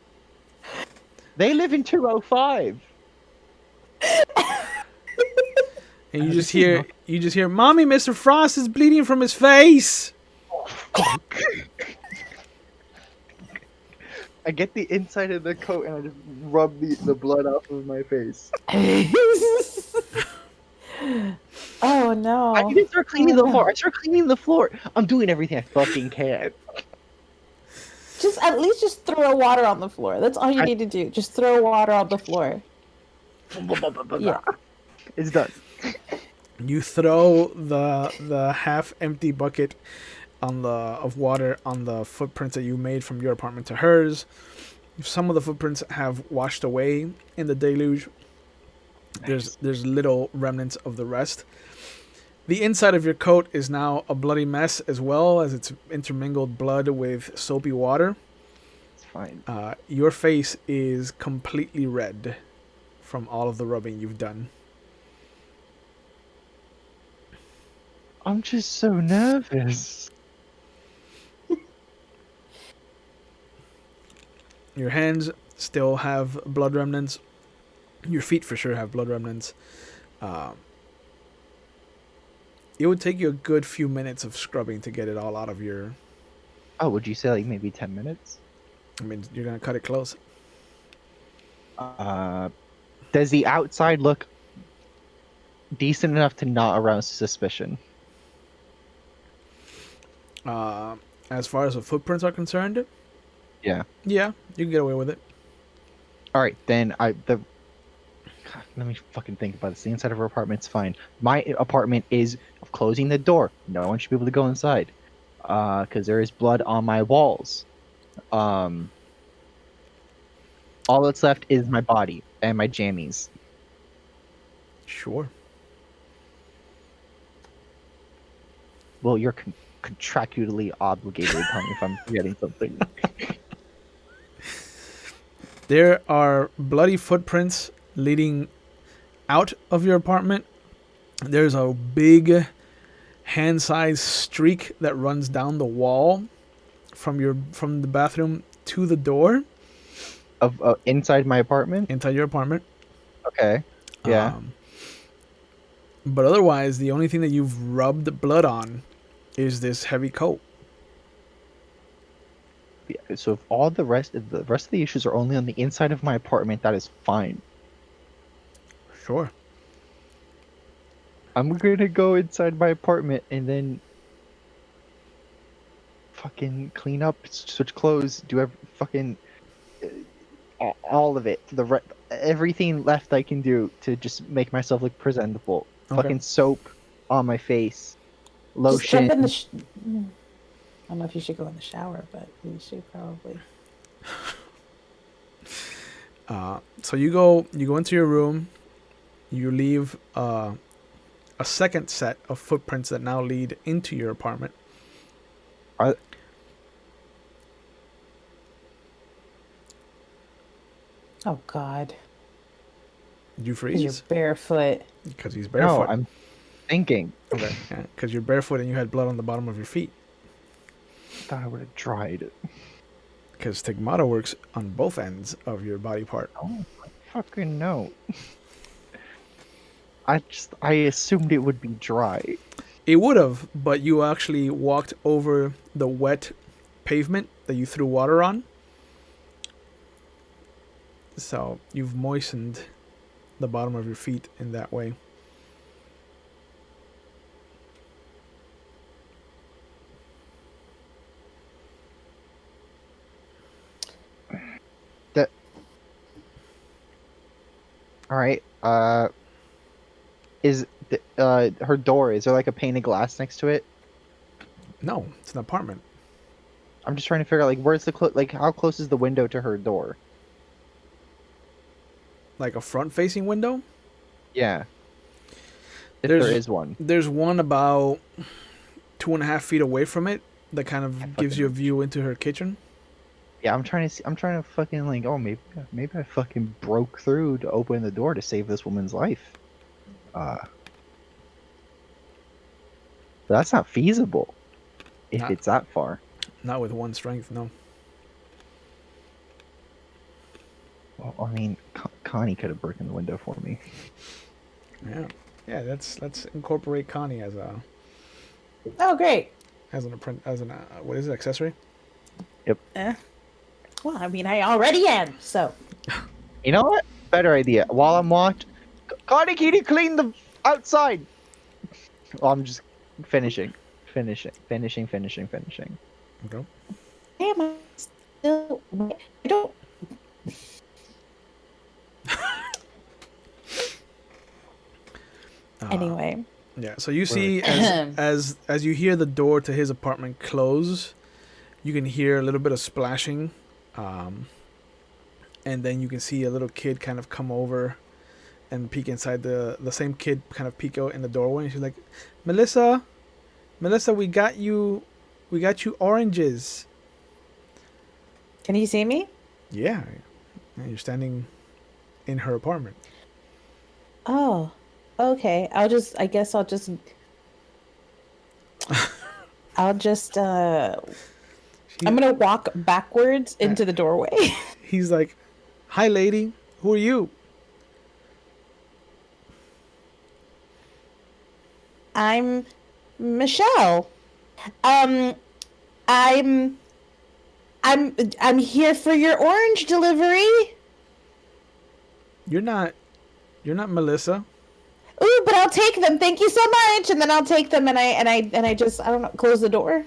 They live in 205. And you just hear, "Mommy, Mr. Frost is bleeding from his face." Fuck. I get the inside of the coat and I just rub the blood off of my face. Oh no! I need to start cleaning the floor. I start cleaning the floor. I'm doing everything I fucking can. Just at least just throw water on the floor. That's all you need to do. Just throw water on the floor. Yeah. It's done. You throw the half-empty bucket of water on the footprints that you made from your apartment to hers. Some of the footprints have washed away in the deluge. Nice. There's little remnants of the rest. The inside of your coat is now a bloody mess, as well as it's intermingled blood with soapy water. It's fine. Your face is completely red from all of the rubbing you've done. I'm just so nervous. Your hands still have blood remnants. Your feet for sure have blood remnants. It would take you a good few minutes of scrubbing to get it all out of your... Oh, would you say like maybe 10 minutes? I mean, you're going to cut it close. Does the outside look decent enough to not arouse suspicion? As far as the footprints are concerned, Yeah. yeah, you can get away with it. All right, then God, let me fucking think about this. The inside of her apartment's fine. My apartment is closing the door. No one should be able to go inside, because there is blood on my walls. All that's left is my body and my jammies. Sure. Well, you're contractually obligated to tell me if I'm forgetting something. There are bloody footprints leading out of your apartment. There's a big hand-sized streak that runs down the wall from the bathroom to the door. Of inside my apartment? Inside your apartment. Okay. Yeah. But otherwise, the only thing that you've rubbed blood on is this heavy coat. Yeah, so if all the rest of the issues are only on the inside of my apartment, that is fine. Sure. I'm gonna go inside my apartment and then fucking clean up, switch clothes, do fucking all of it. Everything left I can do to just make myself look presentable. Okay. Fucking soap, on my face, Just jump in lotion. the. I don't know if you should go in the shower, but you should probably. So you go into your room. You leave a second set of footprints that now lead into your apartment. Are- Oh God! You 'Cause you're freeze barefoot. because he's no, barefoot. I'm thinking. Okay, yeah, because you're barefoot and you had blood on the bottom of your feet. Thought I would have tried it. Because stigmata works on both ends of your body part. Oh, I fucking no. I assumed it would be dry. It would have, but you actually walked over the wet pavement that you threw water on. So you've moistened the bottom of your feet in that way. All right. Is her door? Is there like a pane of glass next to it? No, it's an apartment. I'm just trying to figure out like where's the like how close is the window to her door? Like a front-facing window. Yeah. If There's- there is one. There's one about 2.5 feet away from it that kind of gives you a view into her kitchen. Yeah, I'm trying to see. I'm trying to fucking like, oh, maybe I fucking broke through to open the door to save this woman's life. But that's not feasible. If Nah. it's that far. Not with one strength, no. Well, I mean, Connie could have broken the window for me. Yeah. Let's incorporate Connie as Oh, great. what is it, accessory? Well, I mean, I already am. So. You know what? Better idea. While I'm watched, Connie, can you clean the outside? Well, I'm just finishing. Okay. Am I still? I don't. Anyway. Yeah. So you see, as you hear the door to his apartment close, you can hear a little bit of splashing, and then you can see a little kid kind of come over and peek inside the same kid kind of peek out in the doorway, and she's like, Melissa, we got you oranges. Can you see me? Yeah, you're standing in her apartment. Oh, okay. I guess I'll just. I'm gonna walk backwards into the doorway. He's like, hi lady, who are you? I'm Michelle. I'm here for your orange delivery. You're not Melissa. Ooh, but I'll take them. Thank you so much. And then I'll take them and I just, I don't know, close the door.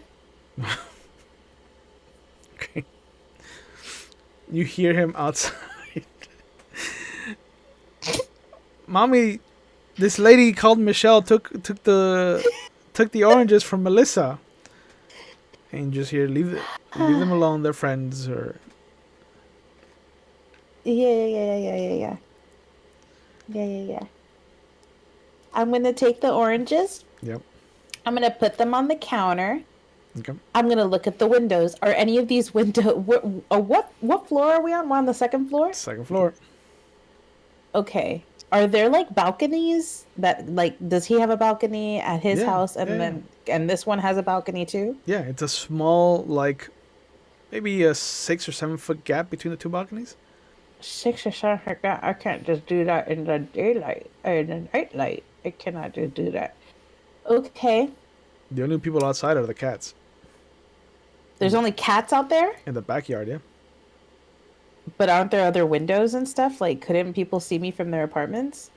Okay. You hear him outside. Mommy, this lady called Michelle took the oranges from Melissa. And you just hear leave them alone. They're friends. Or Yeah. I'm gonna take the oranges. Yep. I'm gonna put them on the counter. Okay. I'm gonna look at the windows. Are any of these what floor are we on? We're on the second floor? Second floor. Okay. Are there like balconies that like does he have a balcony at his house and this one has a balcony too? Yeah, it's a small, like maybe a 6 or 7 foot gap between the two balconies. 6 or 7 like that. I can't just do that in the daylight or in the nightlight. I cannot just do that. Okay. The only people outside are the cats. There's only cats out there? In the backyard, yeah. But aren't there other windows and stuff? Like, couldn't people see me from their apartments?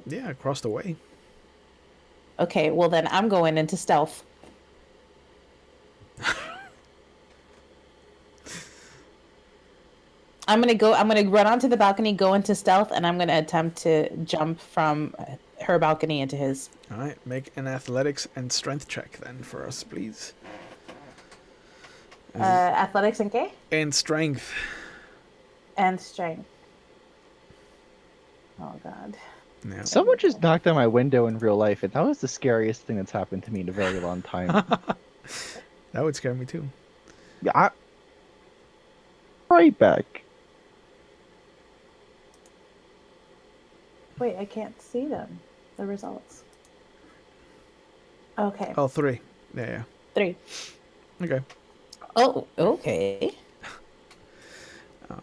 Yeah, across the way. Okay, well then I'm going into stealth. I'm gonna run onto the balcony, go into stealth, and I'm gonna attempt to jump from her balcony into his. All right, make an athletics and strength check then for us, please. Athletics and K? And strength. And strength. Oh, God. Yeah. Someone just knocked on my window in real life, and that was the scariest thing that's happened to me in a very long time. That would scare me too. Yeah, right back. Wait, I can't see them. The results. Okay. Oh, 3. Yeah. 3. Okay. Oh, okay.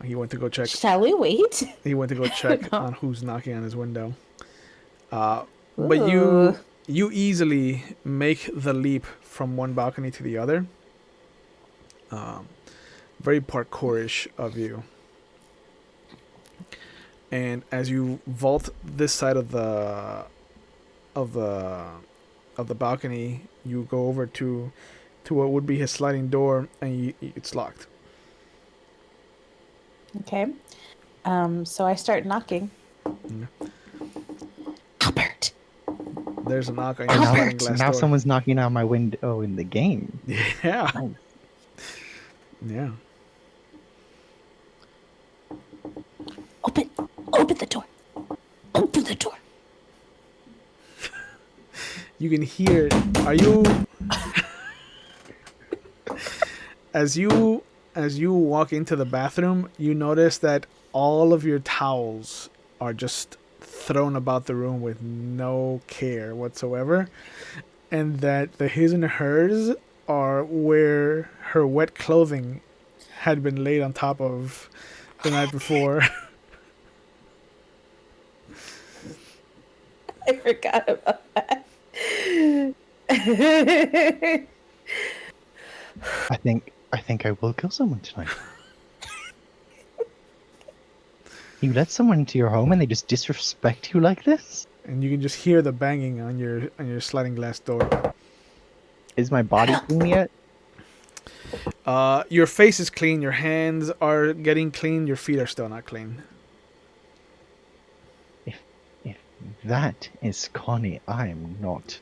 He went to go check. Shall we wait? He went to go check No. on who's knocking on his window. But you easily make the leap from one balcony to the other. Very parkourish of you. And as you vault this side of the balcony, you go over to what would be his sliding door, and it's locked. Okay. So I start knocking. Albert. There's a knock on your sliding Albert, glass now door. someone's knocking on my window in the game. Yeah. Nice. Yeah. Open the door. Open the door. You can hear. Are you? As you walk into the bathroom, you notice that all of your towels are just thrown about the room with no care whatsoever, and that the his and hers are where her wet clothing had been laid on top of the night before. I forgot about that. I think I will kill someone tonight. You let someone into your home and they just disrespect you like this? And you can just hear the banging on your sliding glass door. Is my body clean yet? Your face is clean, your hands are getting clean, your feet are still not clean. If that is Connie, I am not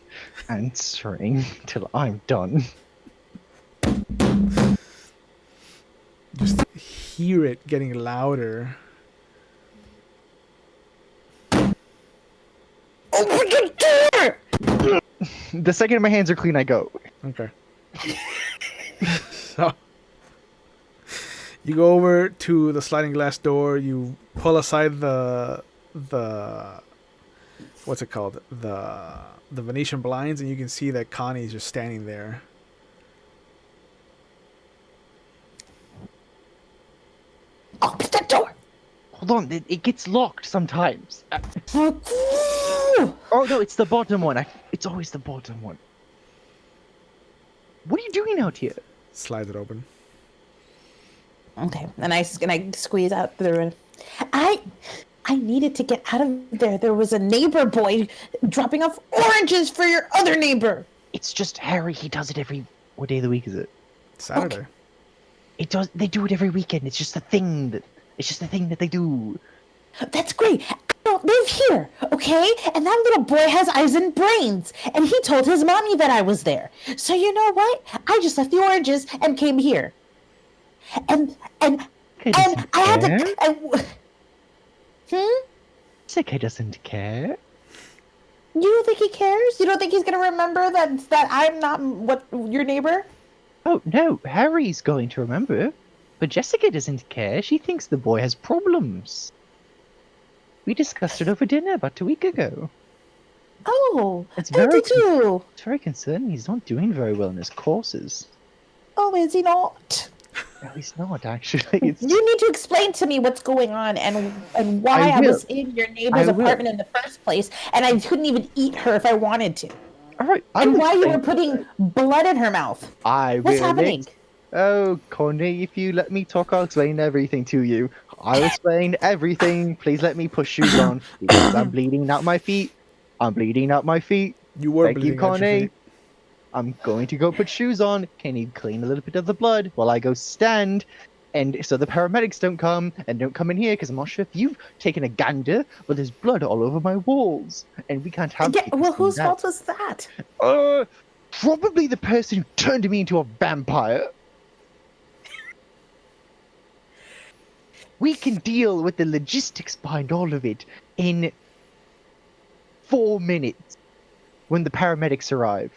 answering till I'm done. Just hear it getting louder. Open the door! The second my hands are clean, I go. Okay. So you go over to the sliding glass door, you pull aside the what's it called? The Venetian blinds, and you can see that Connie's just standing there. Open the door! Hold on, it gets locked sometimes. Oh, Oh no, it's the bottom one. It's always the bottom one. What are you doing out here? Slide it open. okay, and I squeeze out through it. I needed to get out of there. There was a neighbor boy dropping off oranges for your other neighbor. It's just Harry. He does it every. What day of the week is it? Saturday. Okay. It does. They do it every weekend. It's just a thing that. It's just a thing that they do. That's great. I don't live here, okay? And that little boy has eyes and brains. And he told his mommy that I was there. So you know what? I just left the oranges and came here. And I had to. Seke doesn't care. You don't think he cares? You don't think he's gonna remember that I'm not your neighbor? Oh no, Harry's going to remember. But Jessica doesn't care. She thinks the boy has problems. We discussed it over dinner about a week ago. Oh, It's how very did you? It's very concerning. He's not doing very well in his courses. Oh, is he not? No, he's not actually. It's... You need to explain to me what's going on and why I was in your neighbor's apartment in the first place, and I couldn't even eat her if I wanted to. All right, And why you were putting blood in her mouth. What's happening? Oh, Connie, if you let me talk, I'll explain everything to you. I'll explain everything. Please let me put shoes on because I'm bleeding out my feet. I'm bleeding out my feet. You were Thank you, bleeding out your Connie. feet. I'm going to go put shoes on. Can you clean a little bit of the blood while I go stand And so the paramedics don't come and don't come in here because I'm not sure if you've taken a gander, but there's blood all over my walls, and we can't have Yeah, people well, seeing whose that. fault was that? Probably the person who turned me into a vampire. We can deal with the logistics behind all of it in 4 minutes when the paramedics arrive.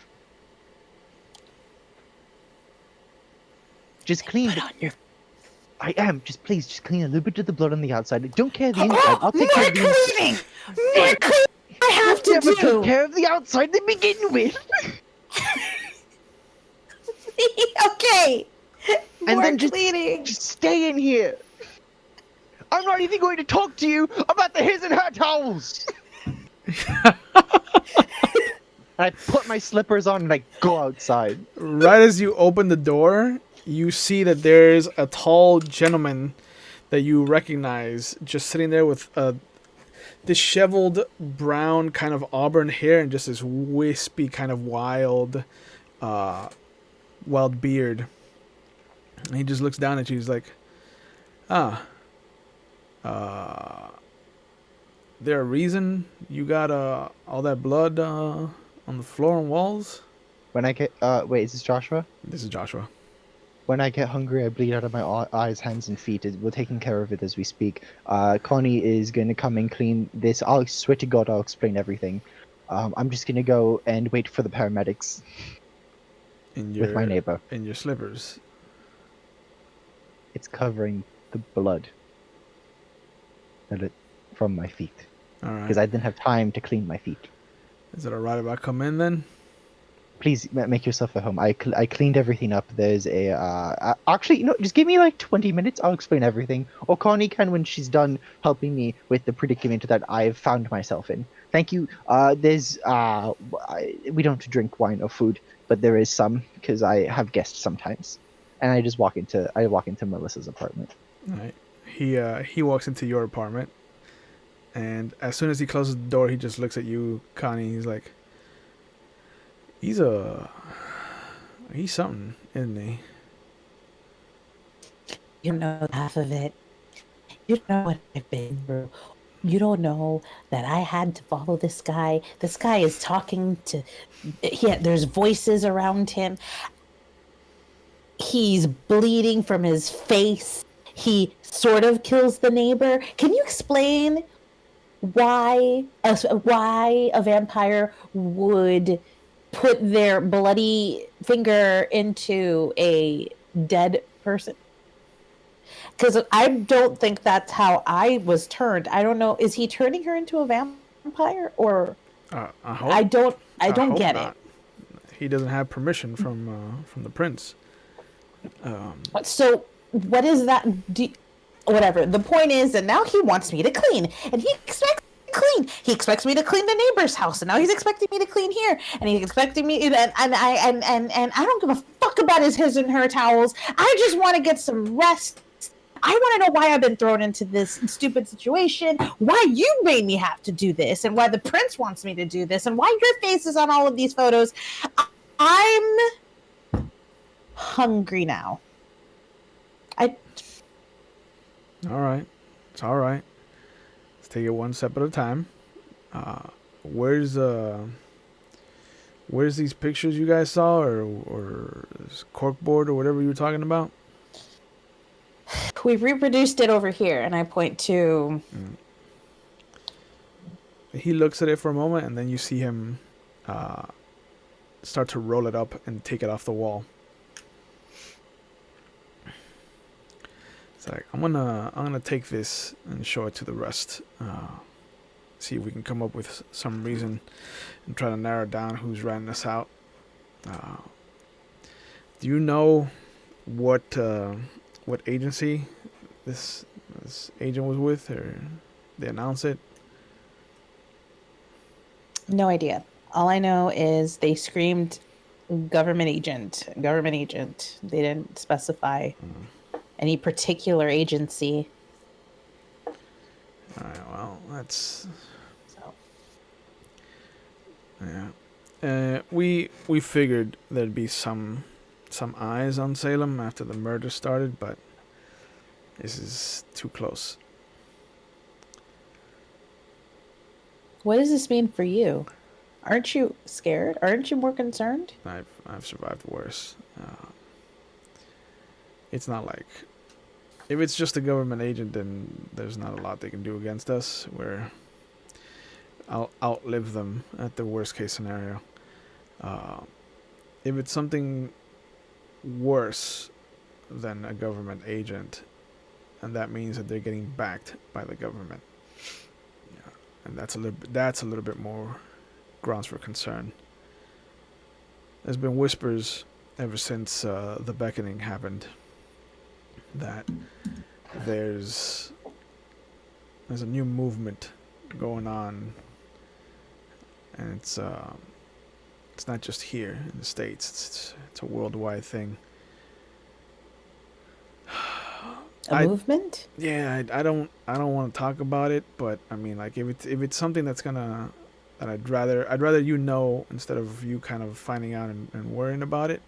Just clean Put the. on your. I am. Just please, just clean a little bit of the blood on the outside. I don't care the inside. Oh, I'll take care more of the inside. cleaning! More cleaning I have to Never took do! care of the outside to begin with. Okay! And More then cleaning! just stay in here. I'm not even going to talk to you about the his and her towels. I put my slippers on and I go outside. Right as you open the door, you see that there's a tall gentleman that you recognize just sitting there with a disheveled brown kind of auburn hair and just this wispy kind of wild beard. And he just looks down at you. He's like, there a reason you got all that blood on the floor and walls? When I get wait, is this Joshua? This is Joshua. When I get hungry, I bleed out of my eyes, hands, and feet. We're taking care of it as we speak. Connie is going to come and clean this. I'll swear to God, I'll explain everything. I'm just going to go and wait for the paramedics with my neighbor. In your slippers. It's covering the blood from my feet. All right. Because I didn't have time to clean my feet. Is it alright if I come in then? Please make yourself at home. I cleaned everything up. There's a actually, just give me like 20 minutes. I'll explain everything. Or Connie can when she's done helping me with the predicament that I've found myself in. Thank you. We don't drink wine or food, but there is some because I have guests sometimes. And I walk into Melissa's apartment. All right. He walks into your apartment, and as soon as he closes the door, he just looks at you, Connie. He's like, He's something, isn't he? You know half of it. You know what I've been through. You don't know that I had to follow this guy. This guy is talking to. There's voices around him. He's bleeding from his face. He sort of kills the neighbor. Can you explain why a vampire would put their bloody finger into a dead person? Because I don't think that's how I was turned. I don't know. Is he turning her into a vampire, or I don't get not. it. He doesn't have permission from the prince. So what is that? Whatever. The point is that now he wants me to clean, and he expects clean. He expects me to clean the neighbor's house, and now he's expecting me to clean here, and he's expecting me, and I don't give a fuck about his and her towels. I just want to get some rest. I want to know why I've been thrown into this stupid situation, why you made me have to do this, and why the prince wants me to do this, and why your face is on all of these photos. I'm hungry now. All right. It's all right. Let's take it one step at a time. Where's these pictures you guys saw, or this corkboard or whatever you were talking about? We've reproduced it over here, and I point to. He looks at it for a moment, and then you see him start to roll it up and take it off the wall. It's like, I'm gonna take this and show it to the rest. See if we can come up with some reason and try to narrow down who's ratting us out. Do you know what agency this agent was with, or they announce it? No idea. All I know is they screamed government agent. They didn't specify any particular agency. All right, well, that's... So. Yeah. We figured there'd be some eyes on Salem after the murder started, but This is too close. What does this mean for you? Aren't you scared? Aren't you more concerned? I've survived worse. It's not like if it's just a government agent, then there's not a lot they can do against us. I'll outlive them at the worst case scenario. If it's something worse than a government agent, and that means that they're getting backed by the government, yeah, and that's a little bit more grounds for concern. There's been whispers ever since the beckoning happened that there's a new movement going on, and it's not just here in the States. It's a worldwide thing. Movement? Yeah, I don't want to talk about it, but I mean, like if it's something that I'd rather you know instead of you kind of finding out and worrying about it.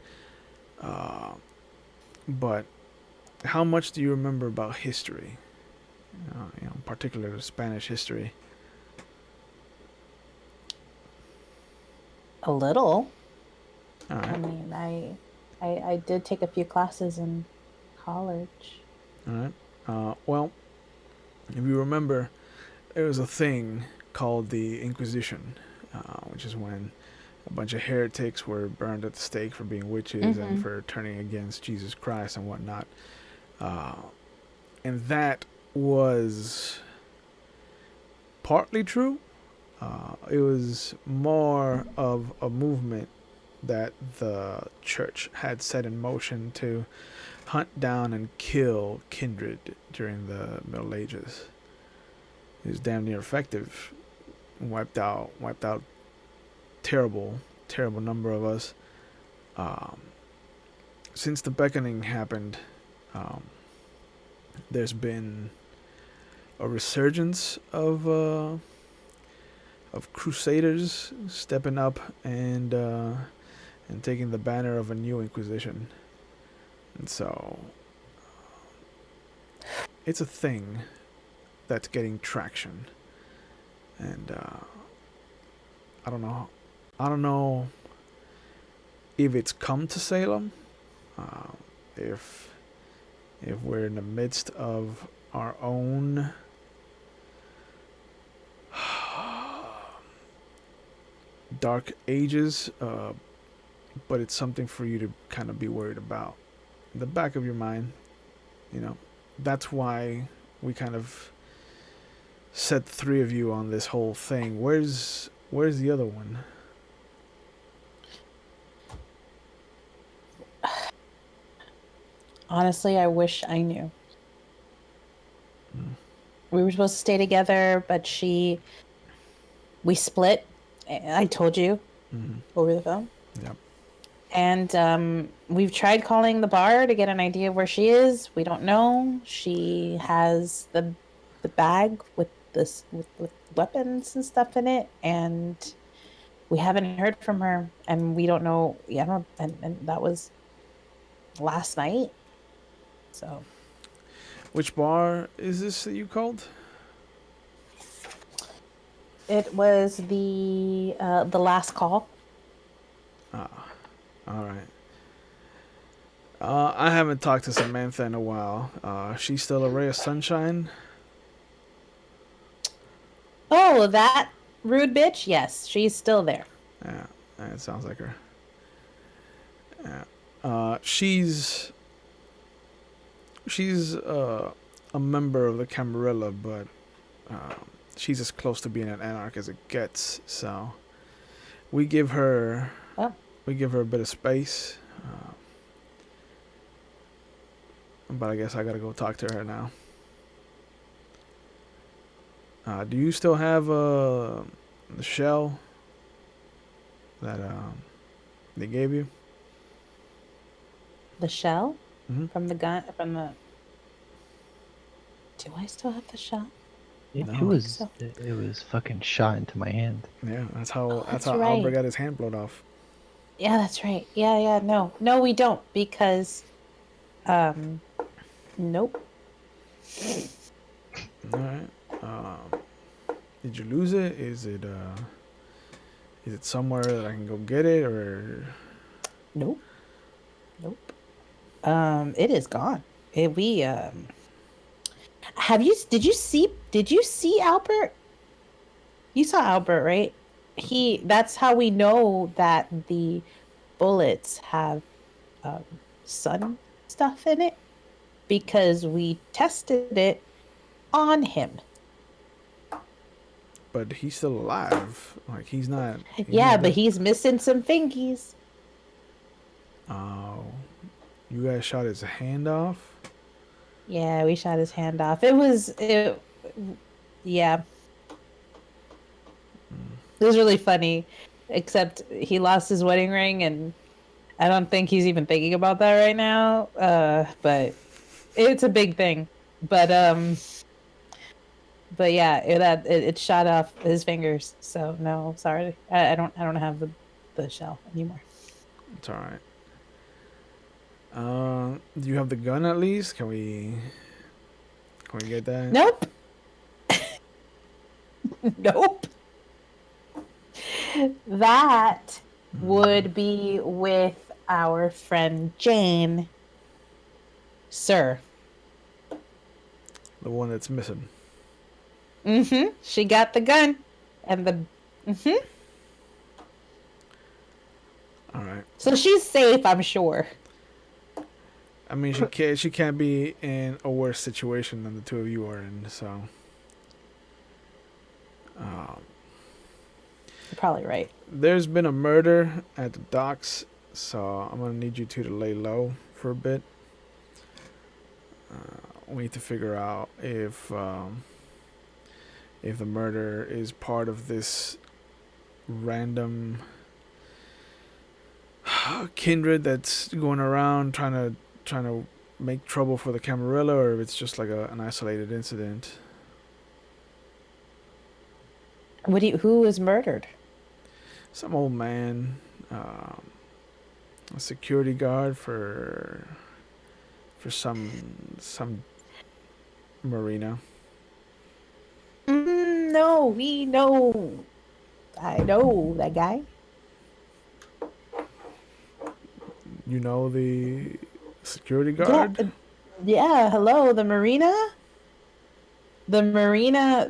But how much do you remember about history? Particularly Spanish history. A little. All right. I mean, I did take a few classes in college. All right. Well, if you remember, there was a thing called the Inquisition, which is when a bunch of heretics were burned at the stake for being witches and for turning against Jesus Christ and whatnot. And that was partly true. It was more of a movement that the church had set in motion to hunt down and kill kindred during the Middle Ages. It was damn near effective. Wiped out terrible number of us. Since the beckoning happened, there's been a resurgence of crusaders stepping up and taking the banner of a new Inquisition. And so it's a thing that's getting traction. And I don't know if it's come to Salem, if we're in the midst of our own dark ages, but it's something for you to kind of be worried about. In the back of your mind, that's why we kind of set three of you on this whole thing. Where's the other one? Honestly, I wish I knew. We were supposed to stay together, but we split. I told you over the phone. Yep. And we've tried calling the bar to get an idea of where she is. We don't know. She has the bag with with weapons and stuff in it, and we haven't heard from her, and we don't know. Yeah, and that was last night. So, Which bar is this that you called? it was the last call. All right. I haven't talked to Samantha in a while. She's still a ray of sunshine. Oh, that rude bitch. Yes, she's still there. Yeah, it sounds like her. Yeah. She's a member of the Camarilla, but she's as close to being an anarch as it gets. So we give her a bit of space. But I guess I gotta go talk to her now. Do you still have the shell that they gave you? The shell Mm-hmm. from the. Do I still have the shell? It No. was fucking shot into my hand. Yeah, that's how that's how right. Albert got his hand blown off. Yeah, that's right. Yeah. No, we don't because, nope. All right. Did you lose it? Is it somewhere that I can go get it, or Nope. Nope. It is gone. We did you see Albert? You saw Albert, right? That's how we know that the bullets have um sun stuff in it because we tested it on him. but he's still alive? Like he's not. He's Yeah, not but dead. he's missing some fingies. Oh, you guys shot his hand off. Yeah, we shot his hand off. Yeah, it was really funny. Except he lost his wedding ring, and I don't think he's even thinking about that right now. But it's a big thing. But yeah, it shot off his fingers. So no, sorry, I don't have the shell anymore. It's all right. Do you have the gun at least? Can we get that? Nope, nope. That would be with our friend Jane, sir. The one that's missing. Mm-hmm. She got the gun, and the mm-hmm. All right. So she's safe, I'm sure. I mean, she can't be in a worse situation than the two of you are in. So, um, You're probably right. there's been a murder at the docks, so I'm gonna need you two to lay low for a bit. We need to figure out if the murder is part of this random kindred that's going around trying to make trouble for the Camarilla, or if it's just like an isolated incident. Who was murdered? Some old man, a security guard for some marina. No, we know. I know that guy. You know the security Yeah, guard? yeah. Hello, the marina. The marina.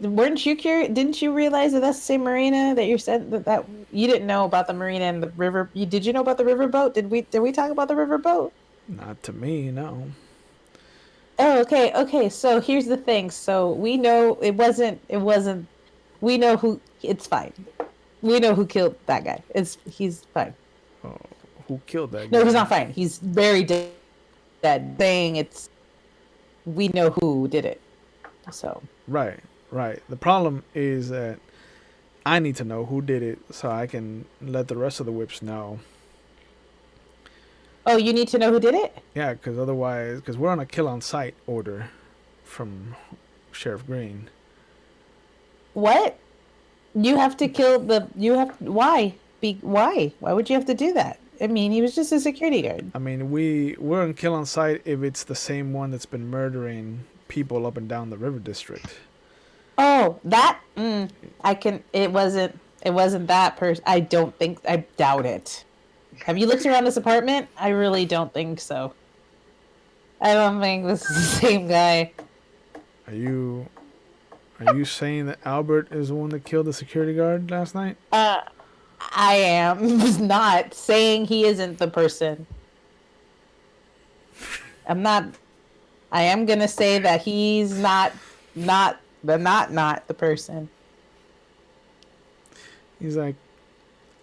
Weren't you curious? Didn't you realize that that's the same marina that you said that you didn't know about the marina and the river? Did you know about the riverboat? Did we talk about the riverboat? Not to me, no. Oh, okay, okay. So here's the thing. So we know it wasn't. It wasn't. We know who. It's fine. We know who killed that guy. He's fine. Oh, who killed that No, guy? he's not fine. He's very dead. Saying it's. We know who did it. So. Right, right. The problem is that I need to know who did it so I can let the rest of the whips know. Oh, you need to know who did it? Yeah, because otherwise, because we're on a kill on sight order from Sheriff Green. What? You have to kill the. You have. Why? Why? Why would you have to do that? I mean, he was just a security guard. I mean, we're on kill on sight if it's the same one that's been murdering people up and down the river district. Oh, that. I can. It wasn't. It wasn't that person. I don't think. I doubt it. Have you looked around this apartment? I really don't think so. I don't think this is the same guy. Are you saying that Albert is the one that killed the security guard last night? I am not saying he isn't the person. I'm not. I am gonna say that he's not the person. He's like,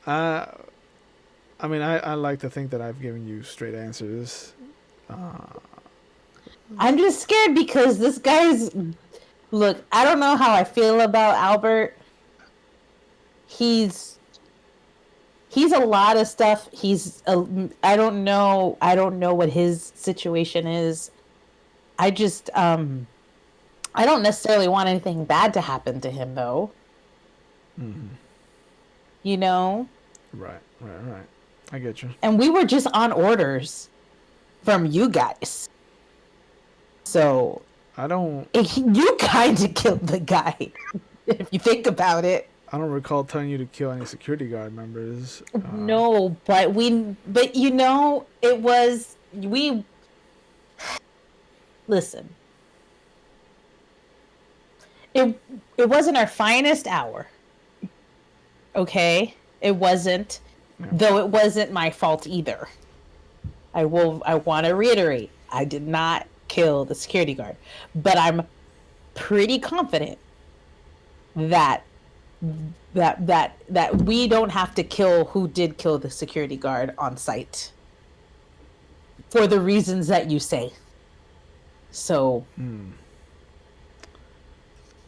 I mean, I like to think that I've given you straight answers. I'm just scared because this guy's. Look, I don't know how I feel about Albert. He's a lot of stuff. I don't know. I don't know what his situation is. I just I don't necessarily want anything bad to happen to him though. Mm-hmm. You know? Right. I get you. And we were just on orders from you guys. I don't you kind of killed the guy, if you think about it. I don't recall telling you to kill any security guard members. No, but it was we. Listen, it it wasn't our finest hour. Okay, it wasn't, though it wasn't my fault either. I want to reiterate, I did not kill the security guard, but I'm pretty confident that we don't have to kill who did kill the security guard on site for the reasons that you say. So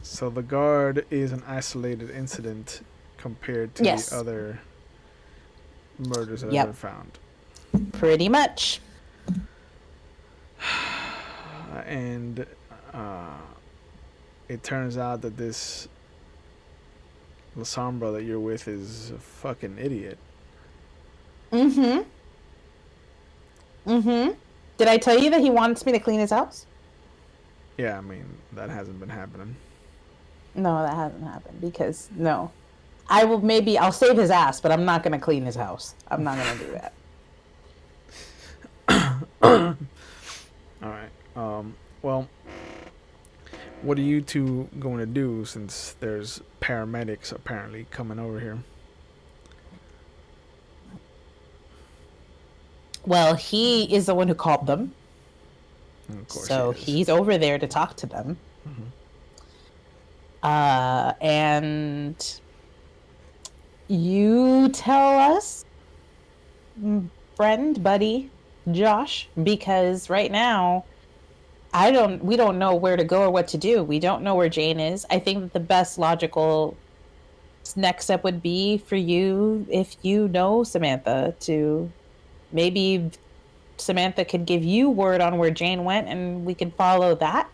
So the guard is an isolated incident compared to Yes. the other murders that Yep. have been found. pretty much. And it turns out that this Lasombra that you're with is a fucking idiot. Mm-hmm. Mm-hmm. Did I tell you that he wants me to clean his house? Yeah, I mean, that hasn't been happening. No, that hasn't happened because no. I'll save his ass, but I'm not gonna clean his house. I'm not gonna do that. Alright. Well, what are you two going to do since there's paramedics apparently coming over here? Well, he is the one who called them. And of course So he is. he's over there to talk to them. And you tell us, friend, buddy, Josh, because right now we don't know where to go or what to do. We don't know where Jane is. I think that the best logical next step would be for you, if you know Samantha, to maybe Samantha could give you word on where Jane went and we could follow that.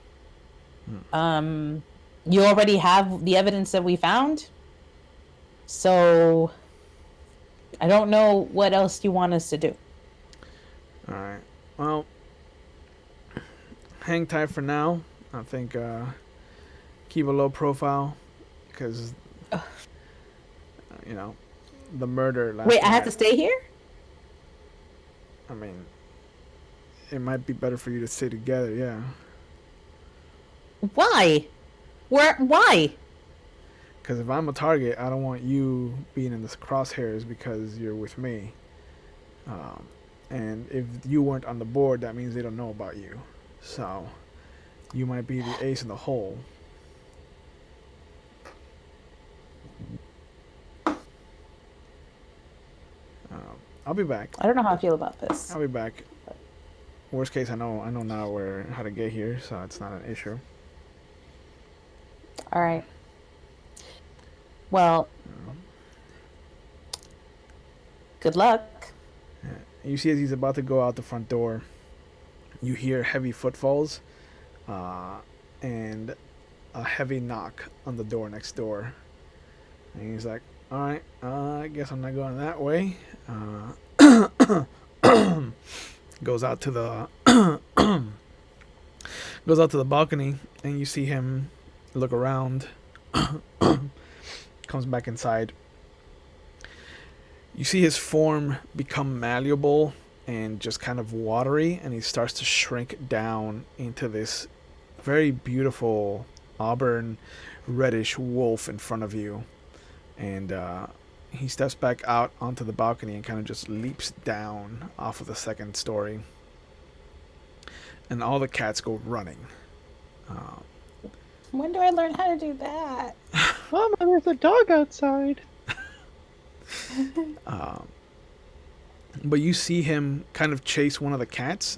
You already have the evidence that we found. So I don't know what else you want us to do. Alright. Well, hang tight for now. I think keep a low profile because, the murder last Wait, I have night- to stay here? I mean, it might be better for you to stay together, yeah. Why? Why? Because if I'm a target, I don't want you being in the crosshairs because you're with me. And if you weren't on the board, that means they don't know about you. So, you might be the ace in the hole. I'll be back. I don't know how I feel about this. I'll be back. Worst case, I know now how to get here, so it's not an issue. All right. Well, good luck. You see as he's about to go out the front door, you hear heavy footfalls and a heavy knock on the door next door. And he's like, alright, I guess I'm not going that way. Goes out to the balcony and you see him look around. Comes back inside. You see his form become malleable and just kind of watery, and he starts to shrink down into this very beautiful auburn reddish wolf in front of you. And he steps back out onto the balcony and kind of just leaps down off of the second story. And all the cats go running. When do I learn how to do that? Mama, there's a dog outside. But you see him kind of chase one of the cats,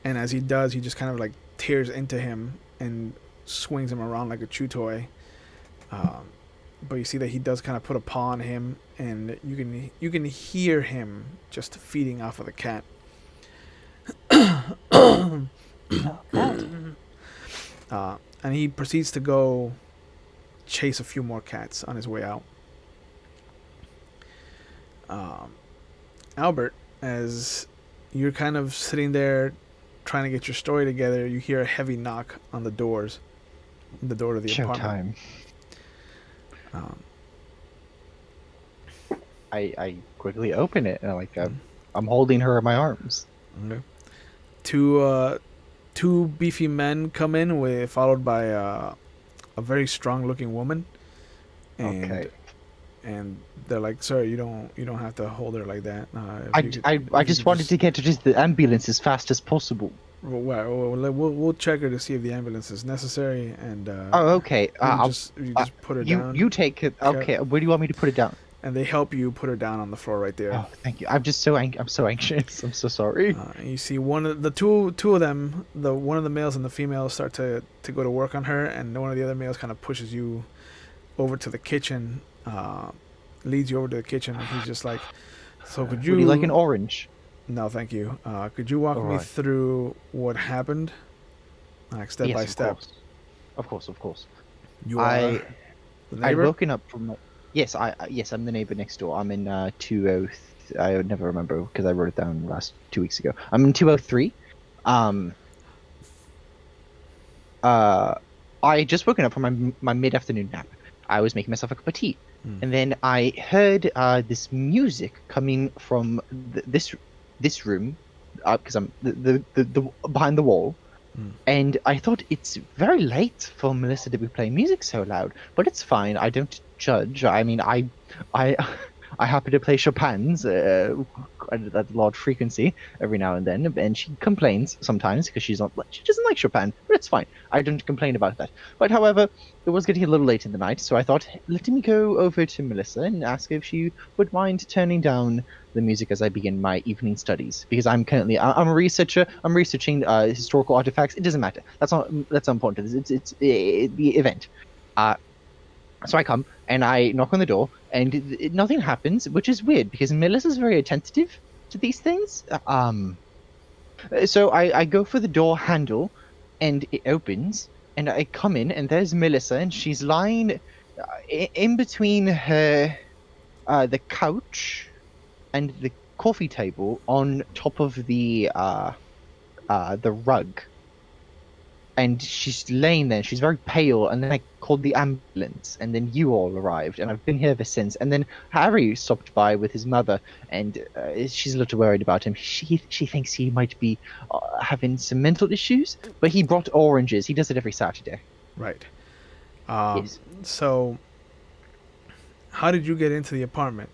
and as he does, he just kind of like tears into him and swings him around like a chew toy. But you see that he does kind of put a paw on him, and you can hear him just feeding off of the cat. Oh, God. And he proceeds to go chase a few more cats on his way out. Albert, as you're kind of sitting there trying to get your story together, you hear a heavy knock on the door to the apartment. Showtime. Um, I quickly open it and I'm holding her in my arms. okay. Two beefy men come in, followed by a very strong-looking woman, and Okay. they're like, "Sir, you don't have to hold her like that. If you could, I if you just could wanted to get to just the ambulance as fast as possible. we'll check her to see if the ambulance is necessary, and Oh, okay. if you just put her down. You take it. Okay. Where do you want me to put it down? And they help you put her down on the floor right there. Oh, thank you. I'm just I'm so anxious. I'm so sorry. And you see one of the two of them, one of the males and the female, start to go to work on her, and one of the other males kind of pushes you over to the kitchen, leads you over to the kitchen, and he's just like, "So could you?" Would you like an orange? No, thank you. Could you walk me Alright. through what happened, like step by Yes, step? Of course. You are the I'd neighbor. woken up from. Yes, yes, I'm the neighbor next door. I'm in 20. I would never remember because I wrote it down last 2 weeks ago. I'm in 203. I just woken up from my mid-afternoon nap. I was making myself a cup of tea, and then I heard this music coming from this room, because I'm the behind the wall. And I thought, it's very late for Melissa to be playing music so loud, but it's fine. I don't judge. I mean, I happen to play Chopin's at a large frequency every now and then, and she complains sometimes because she doesn't like Chopin, but it's fine. I don't complain about that. But however, it was getting a little late in the night, so I thought, let me go over to Melissa and ask if she would mind turning down the music as I begin my evening studies, because I'm a researcher. I'm researching historical artifacts. It doesn't matter. That's not important. It's the event. So I come and I knock on the door, and nothing happens, which is weird because Melissa's very attentive to these things. So I go for the door handle, and it opens, and I come in, and there's Melissa, and she's lying in between her the couch and the coffee table on top of the rug. And she's laying there. She's very pale. And then I called the ambulance, and then you all arrived, and I've been here ever since. And then Harry stopped by with his mother, and she's a little worried about him. She thinks he might be having some mental issues, but he brought oranges. He does it every Saturday. Right. Yes. So, how did you get into the apartment?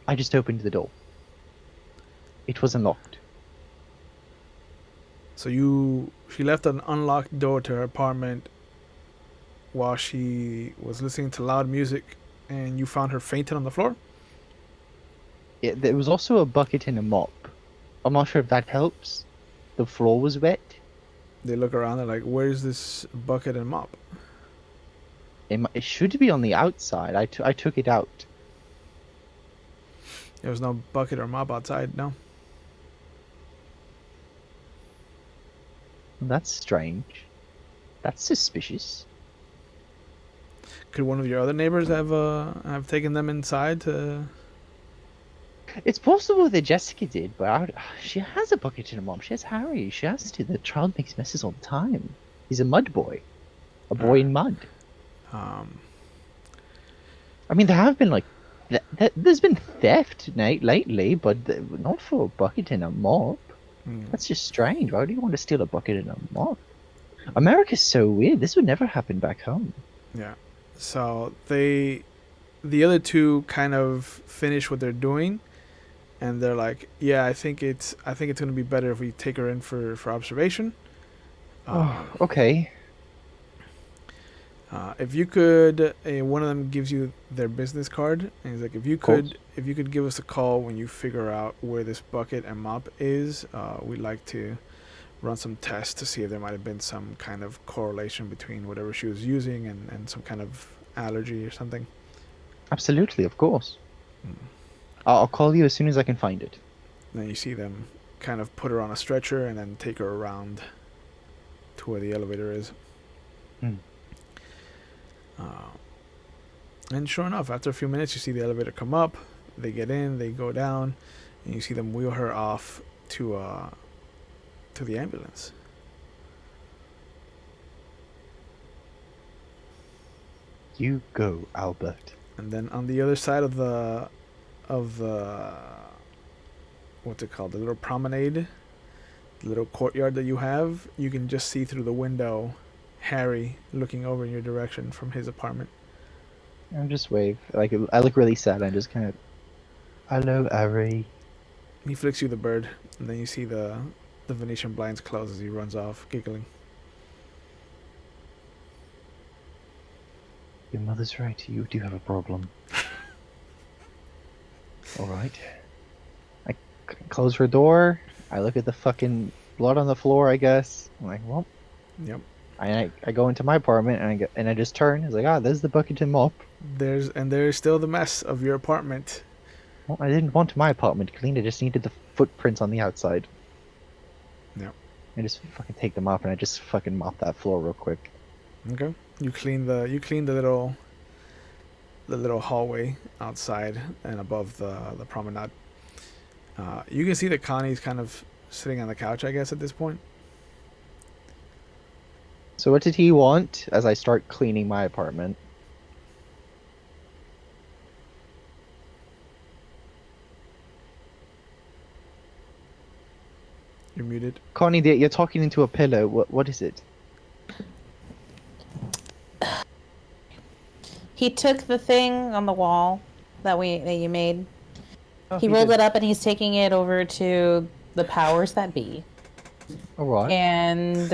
I just opened the door. It was unlocked. So she left an unlocked door to her apartment while she was listening to loud music, and you found her fainted on the floor? There was also a bucket and a mop. I'm not sure if that helps. The floor was wet. They look around, they're like, "Where's this bucket and mop?" It should be on the outside. I took it out. There was no bucket or mop outside, no? That's strange. That's suspicious. Could one of your other neighbors have taken them inside to... It's possible that Jessica did, but she has a bucket and a mop. She has Harry. She has to. The child makes messes all the time. He's a mud boy. A boy in mud. I mean, there have been, there's been theft lately, but not for a bucket and a mop. That's just strange. Why would you want to steal a bucket and a mop? America's so weird. This would never happen back home. Yeah. So the other two kind of finish what they're doing, and they're like, "Yeah, I think it's going to be better if we take her in for observation." Okay. If you could, one of them gives you their business card, and he's like, if you could give us a call when you figure out where this bucket and mop is, we'd like to run some tests to see if there might have been some kind of correlation between whatever she was using and some kind of allergy or something. Absolutely, of course. I'll call you as soon as I can find it. Then you see them kind of put her on a stretcher and then take her around to where the elevator is. And sure enough, after a few minutes, you see the elevator come up. They get in, they go down, and you see them wheel her off to to the ambulance. You go, Albert. And then on the other side of the what's it called? The little promenade, the little courtyard that you have, you can just see through the window Harry looking over in your direction from his apartment. I just wave. Like I look really sad. I just kind of, hello, Harry. He flicks you the bird, and then you see the Venetian blinds close as he runs off, giggling. Your mother's right. You do have a problem. All right. I close her door. I look at the fucking blood on the floor. I guess I'm like, well. Yep. I go into my apartment and I just turn. It's like, there's the bucket and mop. There's still the mess of your apartment. Well, I didn't want my apartment cleaned. I just needed the footprints on the outside. Yep. I just fucking take them off and I just fucking mop that floor real quick. Okay. You clean the little hallway outside and above the promenade. You can see that Connie's kind of sitting on the couch, I guess, at this point. So what did he want as I start cleaning my apartment? You're muted. Connie, you're talking into a pillow. What is it? He took the thing on the wall that you made. Oh, he rolled it up and he's taking it over to the powers that be. All right. And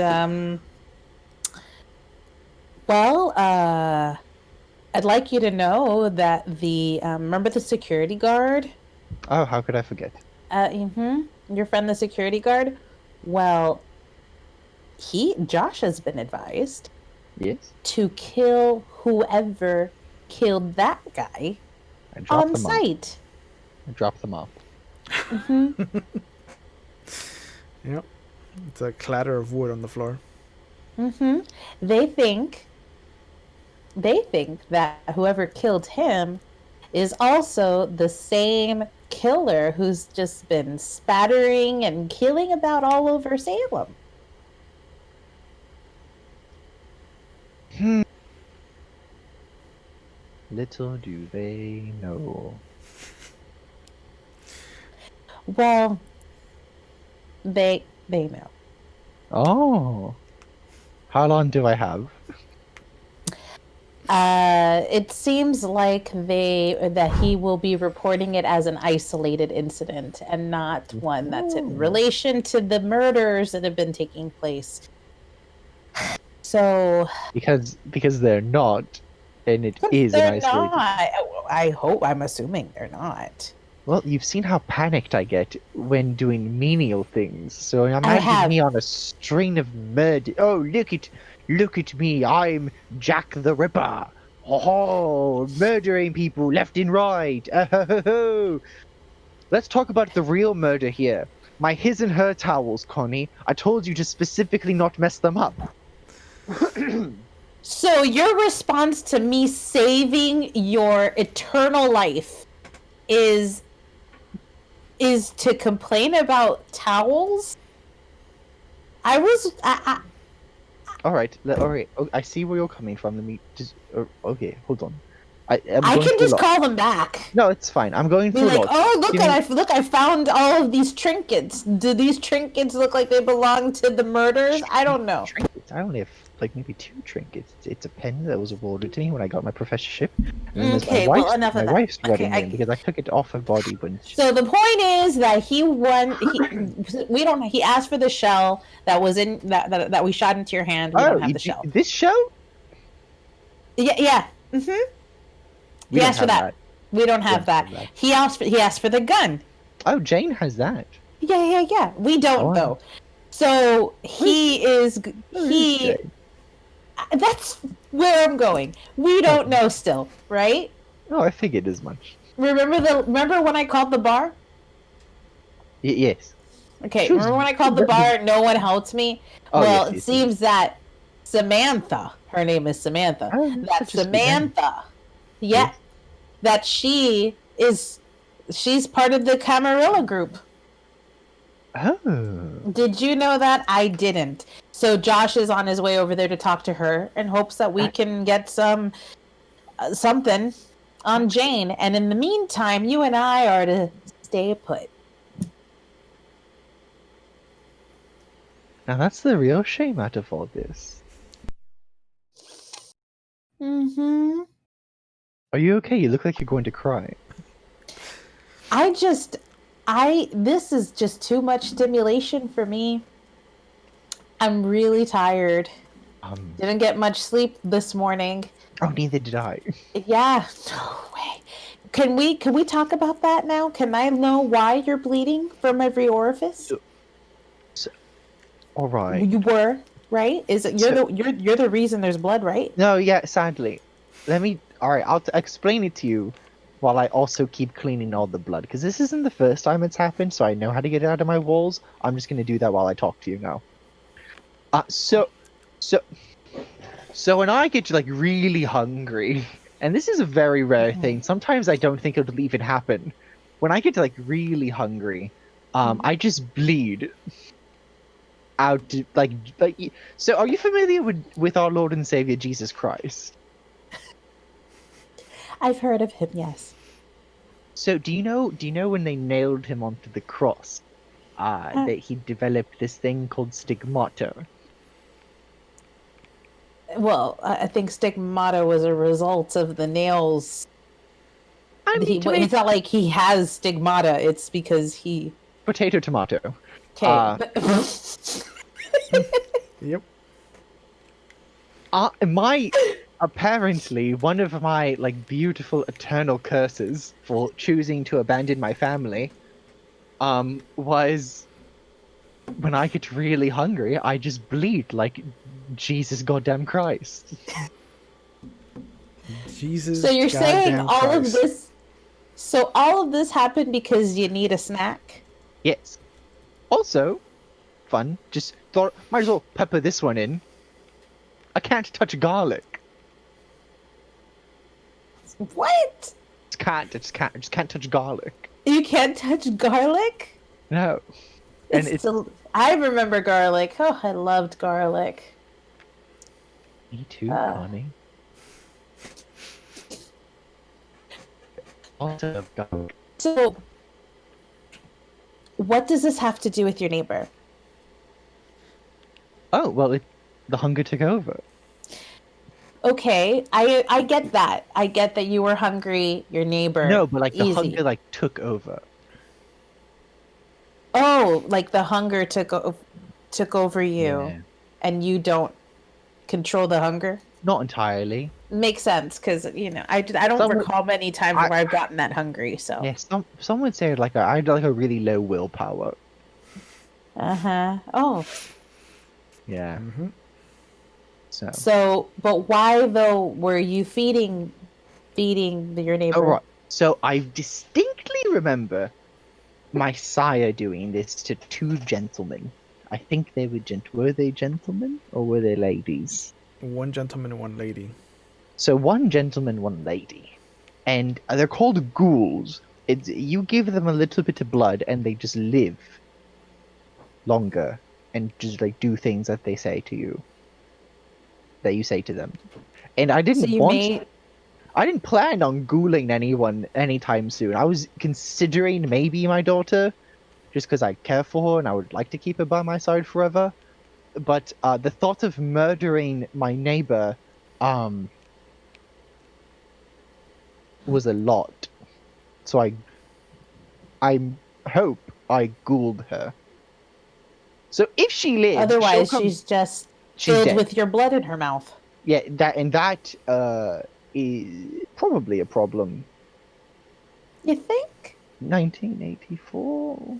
I'd like you to know that remember the security guard? Oh, how could I forget? Your friend, the security guard? Well, Josh has been advised. Yes. To kill whoever killed that guy on site. I drop them off. Yep. It's a clatter of wood on the floor. They think that whoever killed him is also the same killer who's just been spattering and killing about all over Salem. Little do they know. Well, they know. Oh. How long do I have? It seems like that he will be reporting it as an isolated incident and not one that's in relation to the murders that have been taking place. So because they're not, and it is an isolated. Not. I'm assuming they're not. Well, you've seen how panicked I get when doing menial things. So imagine me on a string of murder. Oh, look at me! I'm Jack the Ripper. Oh, murdering people left and right. Oh. Let's talk about the real murder here. My his and her towels, Connie. I told you to specifically not mess them up. So your response to me saving your eternal life is to complain about towels? All right. Oh, I see where you're coming from. Let me just. Okay, hold on. I can just call them back. No, it's fine. I'm going Be through. like, I found all of these trinkets. Do these trinkets look like they belong to the murders? I don't know. Trinkets. I only have like maybe 2 trinkets. It's a pen that was awarded to me when I got my professorship. And okay, well, enough of that. Wife's wedding ring because I took it off her body when. So the point is that he asked for the shell that was in that we shot into your hand. We don't have the shell. This shell? Yeah. He asked for that. We don't have that. He asked for the gun. Oh, Jane has that. Yeah. We don't though. So that's where I'm going. We don't know still, right? Oh, I figured as much. Remember when I called the bar? Yes. Okay, remember when I called the bar and no one helped me? Oh, well, yes, it seems that Samantha, her name is Samantha, that Samantha, that she's part of the Camarilla group. Oh. Did you know that? I didn't. So Josh is on his way over there to talk to her in hopes that we can get something on Jane. And in the meantime, you and I are to stay put. Now that's the real shame out of all this. Mm-hmm. Are you okay? You look like you're going to cry. This is just too much stimulation for me. I'm really tired. Didn't get much sleep this morning. Oh, neither did I. Yeah, no way. Can we talk about that now? Can I know why you're bleeding from every orifice? All right. You were, right? Is it you're the reason there's blood, right? No, yeah, sadly. All right, I'll explain it to you while I also keep cleaning all the blood, because this isn't the first time it's happened, so I know how to get it out of my walls. I'm just going to do that while I talk to you now. So when I get like really hungry, and this is a very rare thing, sometimes I don't think it'll even happen. When I get like really hungry, I just bleed out, like. So, are you familiar with our Lord and Savior Jesus Christ? I've heard of him, yes. So, do you know when they nailed him onto the cross, that he developed this thing called stigmata? Well, I think stigmata was a result of the nails. I mean, It's not like he has stigmata. It's because he. Potato, tomato. Okay. Yep. Apparently, one of my like beautiful eternal curses for choosing to abandon my family, was when I get really hungry, I just bleed like Jesus goddamn Christ. Jesus. So you're saying goddamn all Christ. of this? So all of this happened because you need a snack? Yes. Also, fun. Just thought might as well pepper this one in. I can't touch garlic. What? I just can't touch garlic. You can't touch garlic? No. I remember garlic. Oh, I loved garlic. Me too, Connie. Also love garlic. So, what does this have to do with your neighbor? Oh, well, the hunger took over. Okay, I get that. I get that you were hungry, your neighbor. No, but like the easy. hunger like took over. Oh, like the hunger took over you, Yeah. and you don't control the hunger? Not entirely. Makes sense, because I don't recall many times where I've gotten that hungry. So Yeah, some would say like I had like a really low willpower. Oh. Yeah. Mm-hmm. So, but why though were you feeding your neighbor? oh right. So I distinctly remember my sire doing this to two gentlemen. I think they were Were they gentlemen or were they ladies? One gentleman and one lady. So one gentleman, one lady, and they're called ghouls. You give them a little bit of blood and they just live longer and just like do things that they say to you, that you say to them. And I didn't I didn't plan on ghouling anyone anytime soon. I was considering maybe my daughter, just because I care for her and I would like to keep her by my side forever. But the thought of murdering my neighbor was a lot. So I hope I ghouled her. So if she lives, Otherwise, she's just filled dead. with your blood in her mouth. Yeah, that is probably a problem. You think? 1984.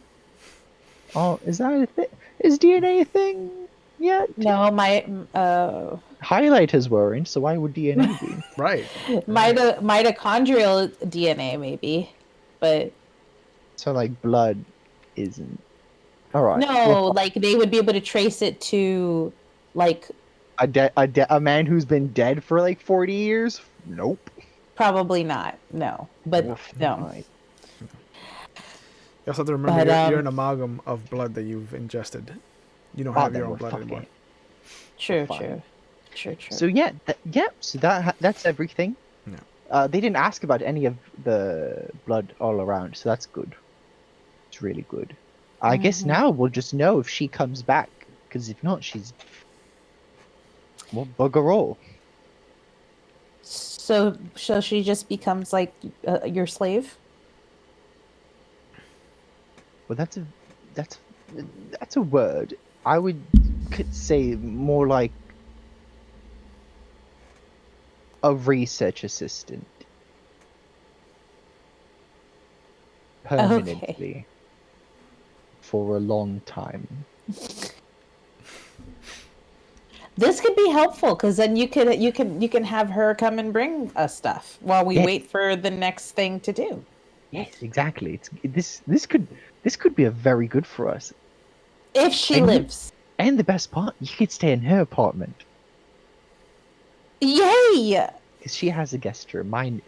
Oh, is that a thing? Is DNA a thing yet? No, my Highlighters weren't, so why would DNA be? Right. mitochondrial DNA maybe, but So like blood isn't. All right. no, like they would be able to trace it to like a man who's been dead for like 40 years? Nope. probably not. No, but Oof, no. right. You also have to remember you're an amalgam of blood that you've ingested. You don't have then your own we're blood anymore. fucking- True, fine. true. So yeah, so that's everything. Yeah. They didn't ask about any of the blood all around, so that's good. It's really good. I guess now we'll just know if she comes back, because if not, she's well, bugger all. So she just becomes like your slave? Well, that's a word. I could say more like a research assistant. Permanently. For a long time. This could be helpful because then you can have her come and bring us stuff while we wait for the next thing to do. Yes, exactly. This could be a very good for us. If she lives. And the best part, you could stay in her apartment. Yay! Because she has a guest room. Mine.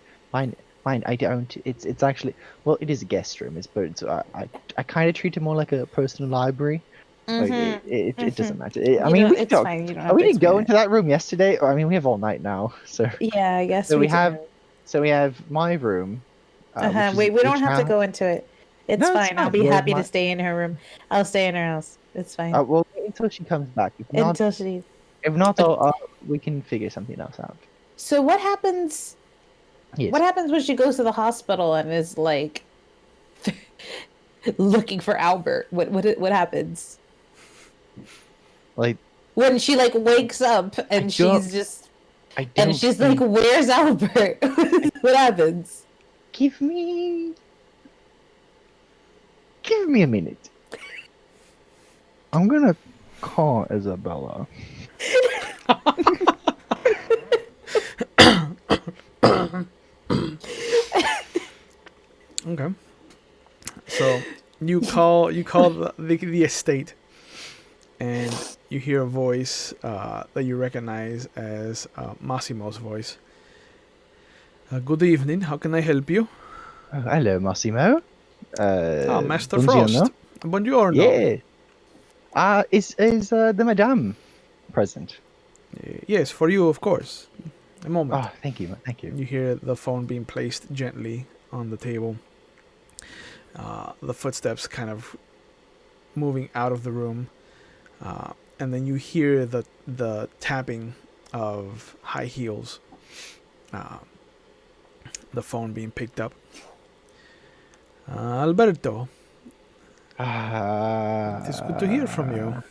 I don't. It's actually, well, it is a guest room. But I kind of treat it more like a personal library. Like it doesn't matter. I mean, we can fine. You don't have we to didn't go explain into that room yesterday. I mean, we have all night now. So yeah, I guess so we do. have. So we have my room. Wait, we don't have to go into it. It's fine. I'll be happy to stay in her room. I'll stay in her house. It's fine. Well, wait until she comes back. If not, we can figure something else out. So what happens? Yes. What happens when she goes to the hospital and is like looking for Albert? What happens? Like when she like wakes up and she's just and she's like, "Where's Albert?" What happens? Give me a minute. I'm gonna call Isabella. Okay. So you call the estate, and you hear a voice that you recognize as Massimo's voice. Good evening. How can I help you? Hello, Massimo. Master buongiorno. Frost. Buongiorno. Yeah. Is the madame present? Yes, for you, of course. A moment. Oh, thank you. You hear the phone being placed gently on the table. The footsteps kind of moving out of the room, and then you hear the tapping of high heels. The phone being picked up. Alberto. It's good to hear from you.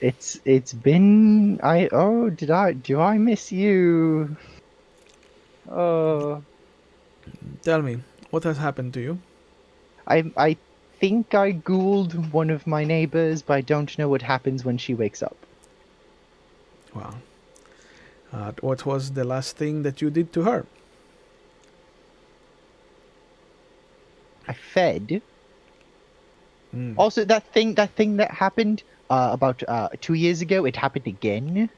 It's been do I miss you? Oh. Tell me, what has happened to you? I think I ghouled one of my neighbors, but I don't know what happens when she wakes up. Wow. What was the last thing that you did to her? I fed. Also, that thing that happened about 2 years ago, it happened again.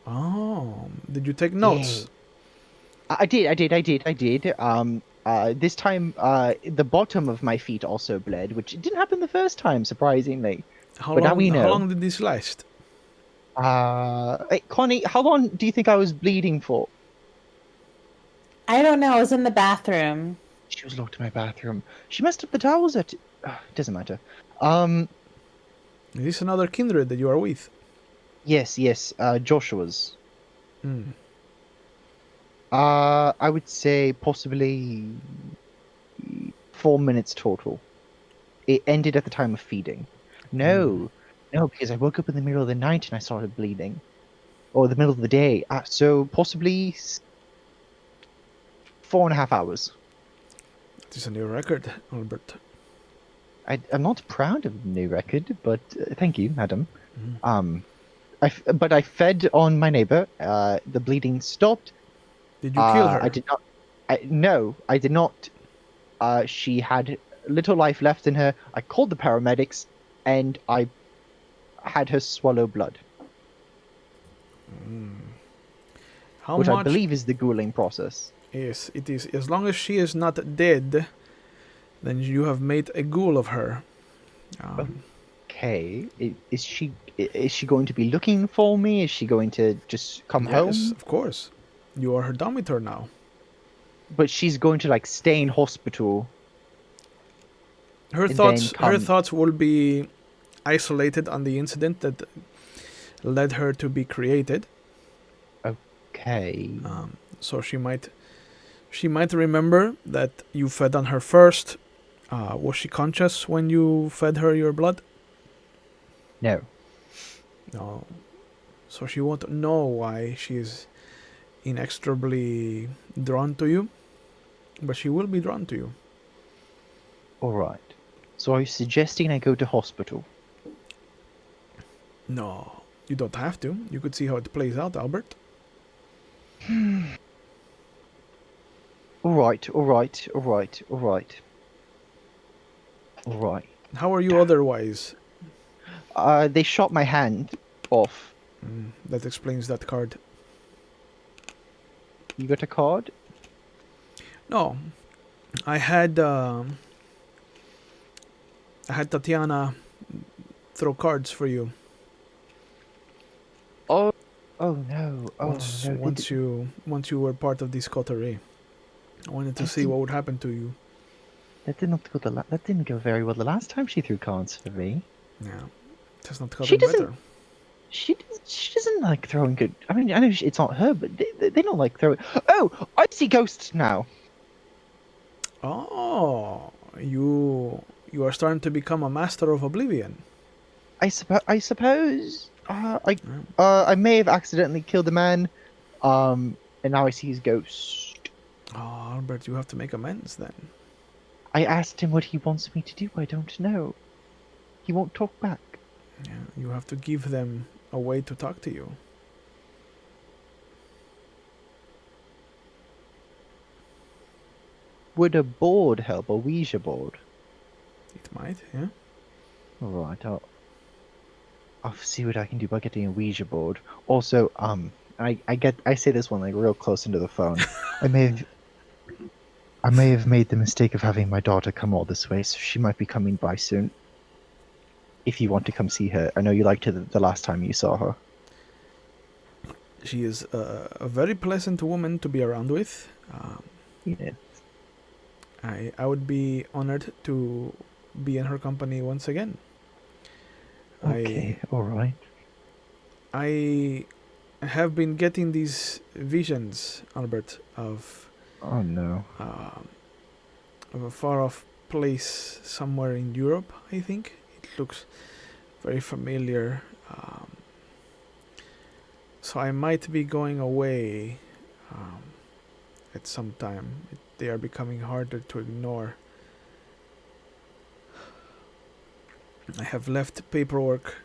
Oh, did you take notes? Yeah. I did. This time, the bottom of my feet also bled, which didn't happen the first time, surprisingly. How long did this last? Hey, Connie, how long do you think I was bleeding for? I don't know. I was in the bathroom. She was locked in my bathroom. She messed up the towels it doesn't matter. Is this another kindred that you are with? Yes, Joshua's. I would say possibly 4 minutes total. It ended at the time of feeding. No, because I woke up in the middle of the night and I started bleeding. Or the middle of the day. So possibly 4.5 hours. This is a new record, Albert. I'm not proud of the new record, but thank you, madam. But I fed on my neighbor. The bleeding stopped. Did you kill her? I did not. No, I did not. She had little life left in her. I called the paramedics, and I had her swallow blood. Which I believe is the ghouling process. Yes, it is. As long as she is not dead, then you have made a ghoul of her. Um, Okay. Is she going to be looking for me? Is she going to just come yes, home? of course. You are her domitor now. But she's going to like stay in hospital Her and then her come. thoughts will be isolated on the incident that led her to be created. Okay. So she might remember that you fed on her first. Was she conscious when you fed her your blood? No. No. So she won't know why she is inexorably drawn to you, but she will be drawn to you. All right. So are you suggesting I go to hospital? No, you don't have to. You could see how it plays out, Albert. All right. All right. All right. All right. All right. How are you otherwise? They shot my hand off. That explains that card. You got a card? No, I had Tatiana throw cards for you. Oh. Oh no. Oh Once no. once you were part of this coterie. I wanted to see what would happen to you. That did not go that didn't go very well the last time she threw cards for me. Yeah, it has not She gotten doesn't. better. She doesn't like throwing good. I mean, I know it's not her, but they don't like throwing. Oh, I see ghosts now. Oh, you are starting to become a master of oblivion. I suppose. I may have accidentally killed a man. And now I see his ghost. Oh, Albert, you have to make amends then. I asked him what he wants me to do. I don't know. He won't talk back. Yeah, you have to give them a way to talk to you. Would a board help? A Ouija board? It might, yeah. All right. I'll see what I can do by getting a Ouija board. Also, I say this one like real close into the phone. I may have made the mistake of having my daughter come all this way, so she might be coming by soon. If you want to come see her, I know you liked her the last time you saw her. She is a very pleasant woman to be around with. Yeah. I would be honored to be in her company once again. Okay. All right. I have been getting these visions, Albert, of Oh no. of a far off place somewhere in Europe. I think it looks very familiar. So I might be going away at some time. They are becoming harder to ignore. I have left paperwork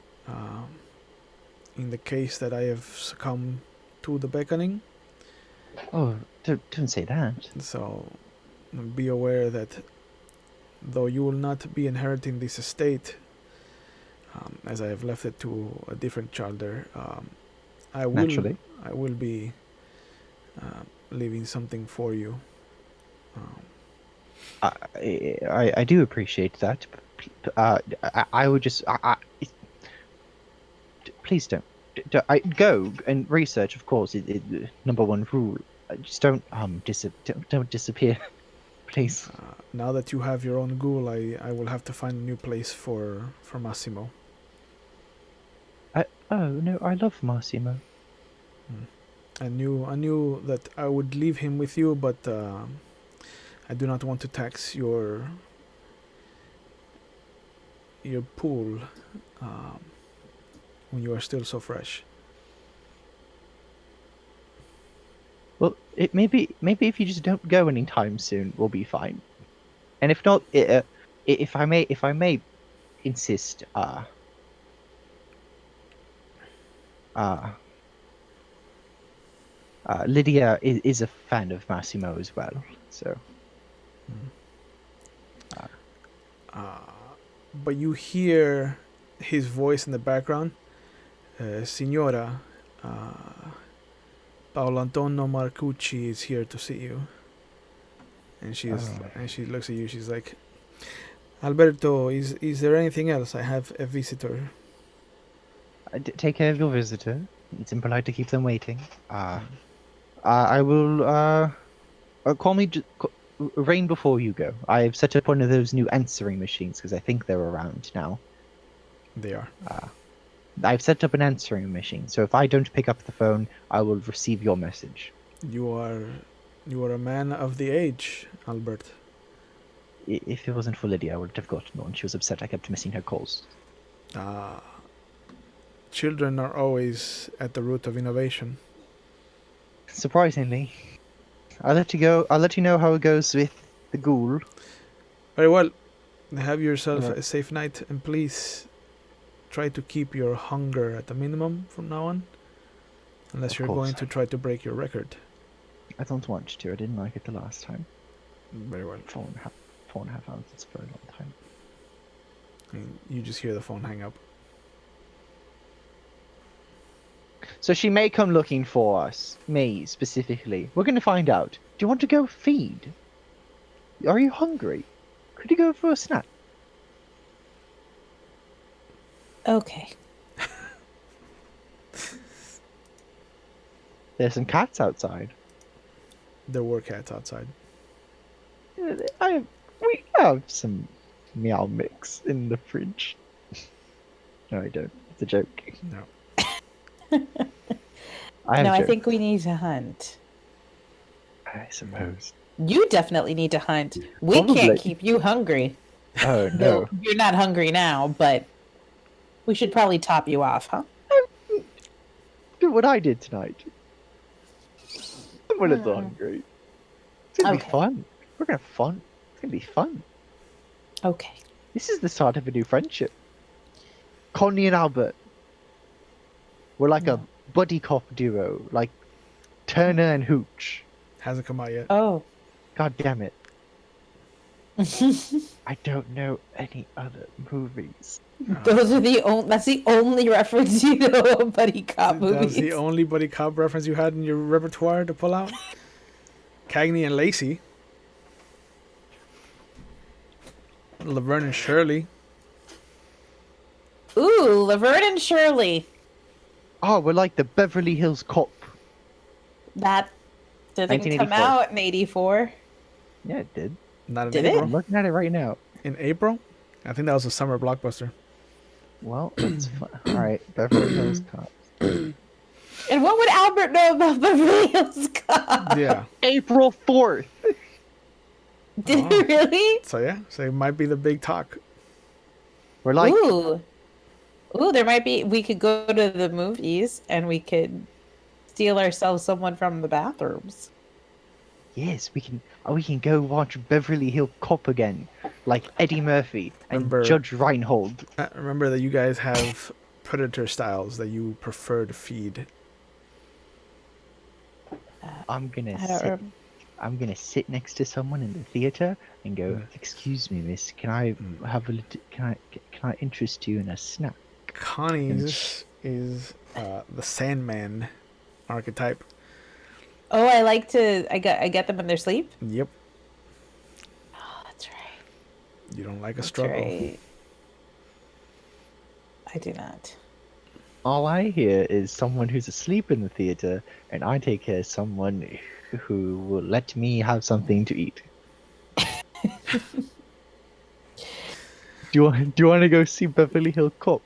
in the case that I have succumbed to the beckoning. Oh, don't say that. So be aware that though you will not be inheriting this estate, as I have left it to a different child there, I will be leaving something for you. I do appreciate that. I would just please don't. I go and research. Of course, number one rule. Just don't don't disappear, please. Now that you have your own ghoul, I will have to find a new place for Massimo. Oh no, I love Massimo. I knew that I would leave him with you, but I do not want to tax your pool when you are still so fresh. Well, maybe if you just don't go anytime soon, we'll be fine. And if not, if I may insist, Lydia is a fan of Massimo as well, so. But you hear his voice in the background. Signora, Paolo Antonio Marcucci is here to see you. And she looks at you. She's like, Alberto, is there anything else? I have a visitor. Take care of your visitor. It's impolite to keep them waiting. I will. Call me. Rain before you go. I've set up one of those new answering machines because I think they're around now. They are. I've set up an answering machine, so if I don't pick up the phone, I will receive your message. You are a man of the age, Albert. If it wasn't for Lydia, I would have gotten one. She was upset I kept missing her calls. Children are always at the root of innovation. Surprisingly. I'll let you go. I'll let you know how it goes with the ghoul. Very well. Have yourself Right. a safe night, and please try to keep your hunger at the minimum from now on. Unless Of you're course. going to try to break your record. I don't want to. I didn't like it the last time. Very well. 4.5 hours. It's a very long time. I mean, you just hear the phone hang up. So she may come looking for us. Me, specifically. We're going to find out. Do you want to go feed? Are you hungry? Could you go for a snack? Okay. There's some cats outside. There were cats outside. We have some meow mix in the fridge. No, I don't. It's a joke. No. I think we need to hunt. I suppose. You definitely need to hunt. We Probably. can't keep you hungry. Oh, Though no. you're not hungry now, but we should probably top you off, huh? Do what I did tonight. I'm a little hungry. It's going to Okay. be fun. We're going to have fun. It's going to be fun. Okay. This is the start of a new friendship. Connie and Albert. We're like a buddy cop duo. Like Turner and Hooch. Hasn't come out yet. Oh. God damn it. I don't know any other movies. Those are that's the only reference you know of buddy cop That was movies. the only buddy cop reference you had in your repertoire to pull out? Cagney and Lacey. Laverne and Shirley. Ooh, Laverne and Shirley. Oh, we're like the Beverly Hills Cop. That didn't come 1984. out in '84. Yeah, it did. Not in Did it? April. I'm looking at it right now. In April? I think that was a summer blockbuster. Well, it's fun. Alright, Beverly Hills Cop. And what would Albert know about Beverly Hills Cop? Yeah. April 4th! Did he really? So yeah, so it might be the big talk. We're like, Ooh, there might be. We could go to the movies and we could steal ourselves someone from the bathrooms. yes, we can go watch Beverly Hills Cop again. Like Eddie Murphy and Remember- Judge Reinhold. Remember that you guys have predator styles that you prefer to feed. I'm gonna I don't sit. remember. I'm gonna sit next to someone in the theater and go, "Excuse me, miss, can I have a little? Can I interest you in a snack?" Connie's is the Sandman archetype. Oh, I like to. I get them in their sleep. Yep. Oh, that's right. You don't like a That's struggle. right. I do not. All I hear is someone who's asleep in the theater, and I take care of someone who will let me have something to eat. Do you want to go see Beverly Hills Cop?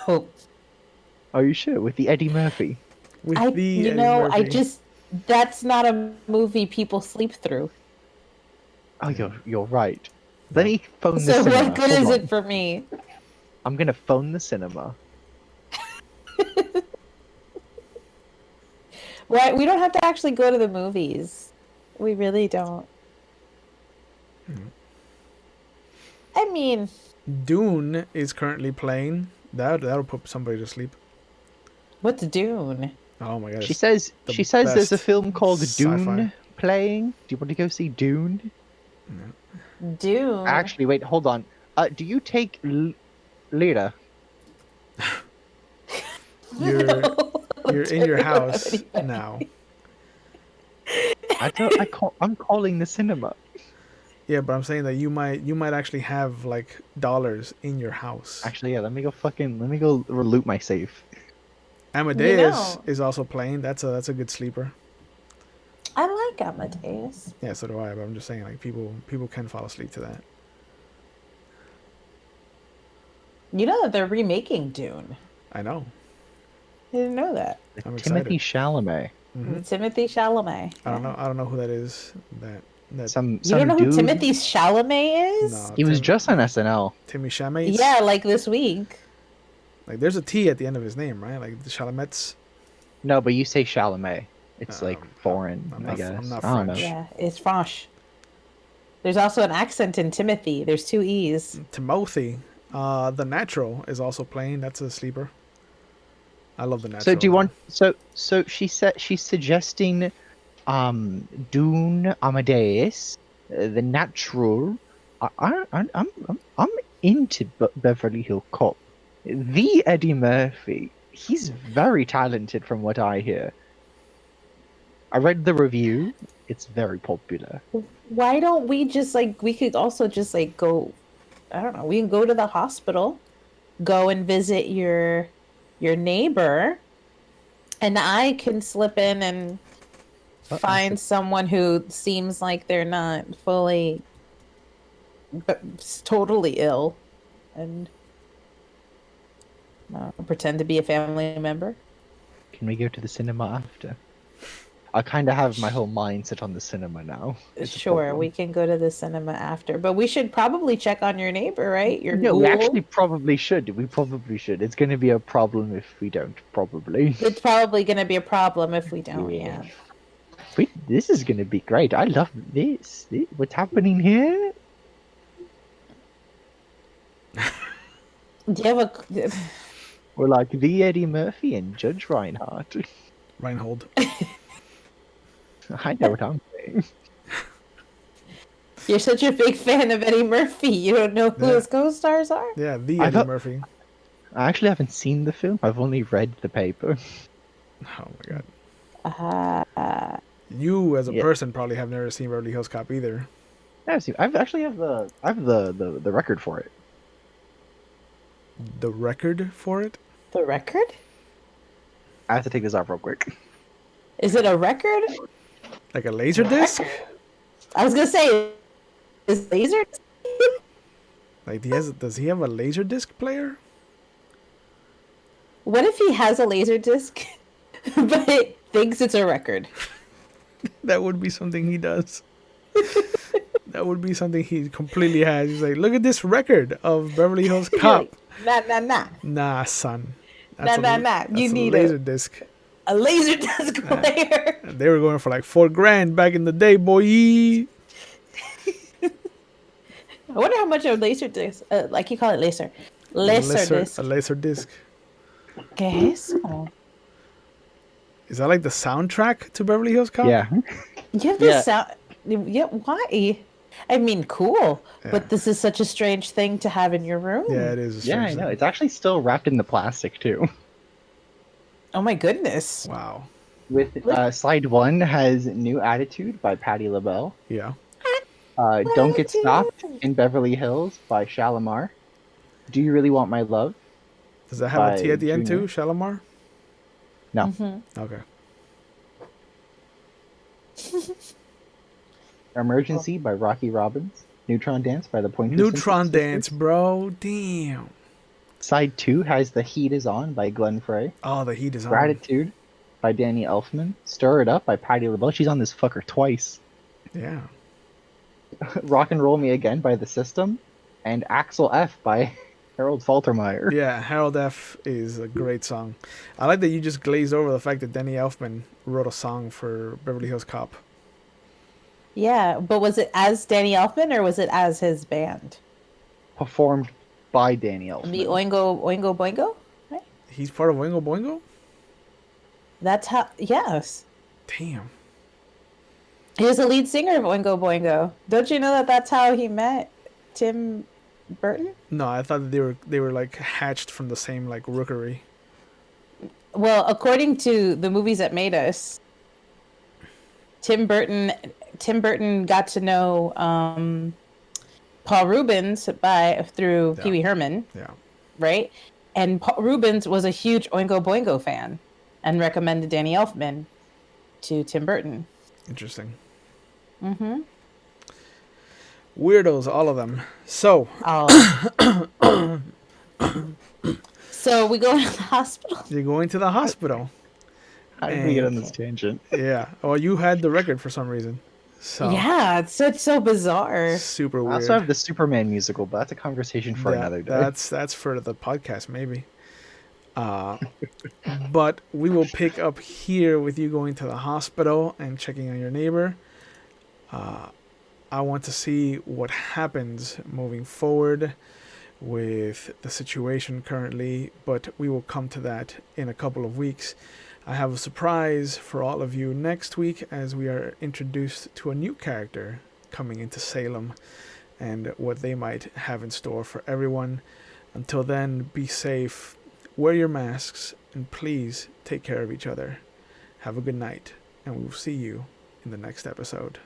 Oh, Are you sure? With the Eddie Murphy? With I. the You Eddie know, I Murphy. just. That's not a movie people sleep through. Oh, you're right. Let me phone the So cinema. what good Hold is on. it for me? I'm gonna phone the cinema. Why we don't have to actually go to the movies. We really don't. I mean, Dune is currently playing. That'll put somebody to sleep. what's Dune? Oh my god. She says the there's a best film called sci-fi. Dune playing. Do you want to go see Dune? Dune. Actually, wait, hold on. Do you take Lira? You're in your house now. I'm calling the cinema. Yeah, but I'm saying that you might actually have like dollars in your house. Actually, yeah. Let me go loot my safe. Amadeus is also playing. That's a good sleeper. I like Amadeus. Yeah, so do I. But I'm just saying, like people can fall asleep to that. You know that they're remaking Dune. I know. I didn't know that. I'm Timothy excited. Chalamet. Hmm. Timothy Chalamet. I don't know who that is. That Some You don't know dude. who Timothy Chalamet is? no. He was just on SNL. Timmy Chalamet. Yeah, like this week. Like there's a T at the end of his name, right? Like the Chalamets. No, but you say Chalamet. It's like foreign, I'm I not- guess. I'm not I don't know. French. Yeah, it's French. There's also an accent in Timothy. There's 2 E's. Timothy. The Natural is also playing. That's a sleeper. I love the Natural. So do you though. want? So she said she's suggesting, Dune, Amadeus, the Natural. I'm into Beverly Hill Cop. The Eddie Murphy. He's very talented, from what I hear. I read the review. It's very popular. Why don't we just we could also just go, I don't know, we can go to the hospital, go and visit your neighbor, and I can slip in and find someone who seems like they're not fully totally ill and pretend to be a family member. Can we go to the cinema after? I kind of have my whole mindset on the cinema now. It's a Sure, problem. we can go to the cinema after, but we should probably check on your neighbor, right? Your No, we ghoul. actually probably should. We probably should. It's going to be a problem if we don't, probably. It's probably going to be a problem if we don't. Yeah. This is going to be great. I love this. What's happening here? Do you have a? We're like the Eddie Murphy and Judge Reinhardt. Reinhold. I know what I'm saying. You're such a big fan of Eddie Murphy. You don't know who Yeah. his co-stars are? Yeah, the I Eddie thought- Murphy. I actually haven't seen the film. I've only read the paper. Oh my god. You as a Yeah. person probably have never seen Beverly Hills Cop either. I've actually have the record for it. The record for it? The record? I have to take this off real quick. Is it a record? Like a laser disc? I was gonna say, is laser? Like does he have a laser disc player? What if he has a laser disc, but it thinks it's a record? That would be something he does. That would be something he completely has. He's like, look at this record of Beverly Hills Cop. Nah. Nah, son. Nah. You that's need a laser disc. a laser disc player. And they were going for like $4,000 back in the day, boy. I wonder how much a laser disc, like you call it laser disc. A laser disc. ¿Qué es eso? Is that like the soundtrack to Beverly Hills Cop? Yeah. You have this sound. Yeah, why? I mean, cool, Yeah. but this is such a strange thing to have in your room. Yeah, it is. a Yeah, I strange know. thing. It's actually still wrapped in the plastic too. Oh my goodness. Wow. With side 1 has New Attitude by Patti LaBelle. Yeah. Don't Get Stopped in Beverly Hills by Shalimar. Do You Really Want My Love? Does that have a By T at the end Junior. too, Shalimar? No. Mm-hmm. Okay. Emergency by Rocky Robbins. Neutron Dance by the Pointer Neutron Sisters. Dance, bro. Damn. Side 2 has The Heat Is On by Glenn Frey. Oh, the heat is on. Gratitude by Danny Elfman. Stir It Up by Patti LaBelle. She's on this fucker twice. Yeah. Rock and Roll Me Again by The System. And Axel F by Harold Faltermeyer. Yeah, Harold F is a great song. I like that you just glazed over the fact that Danny Elfman wrote a song for Beverly Hills Cop. Yeah, but was it as Danny Elfman or was it as his band? Performed by Danny Elfman. The Oingo Boingo? Right? He's part of Oingo Boingo? That's how. Yes, Damn. he was the lead singer of Oingo Boingo. Don't you know that that's how he met Tim Burton? No, I thought that they were like hatched from the same like rookery. Well, according to the movies that made us, Tim Burton Tim Burton got to know Paul Rubens through Yeah. Pee Wee Herman, Yeah. right? And Paul Rubens was a huge Oingo Boingo fan and recommended Danny Elfman to Tim Burton. Interesting. Mm-hmm. Weirdos, all of them. So, so we go to the hospital. you're going to the hospital. How did we get on this tangent? Yeah. Well, you had the record for some reason. So Yeah, it's so bizarre. super I weird. also have the Superman musical, but that's a conversation for another day. That's for the podcast, maybe. But we will pick up here with you going to the hospital and checking on your neighbor. I want to see what happens moving forward with the situation currently, but we will come to that in a couple of weeks. I have a surprise for all of you next week as we are introduced to a new character coming into Salem and what they might have in store for everyone. Until then, be safe, wear your masks, and please take care of each other. Have a good night, and we will see you in the next episode.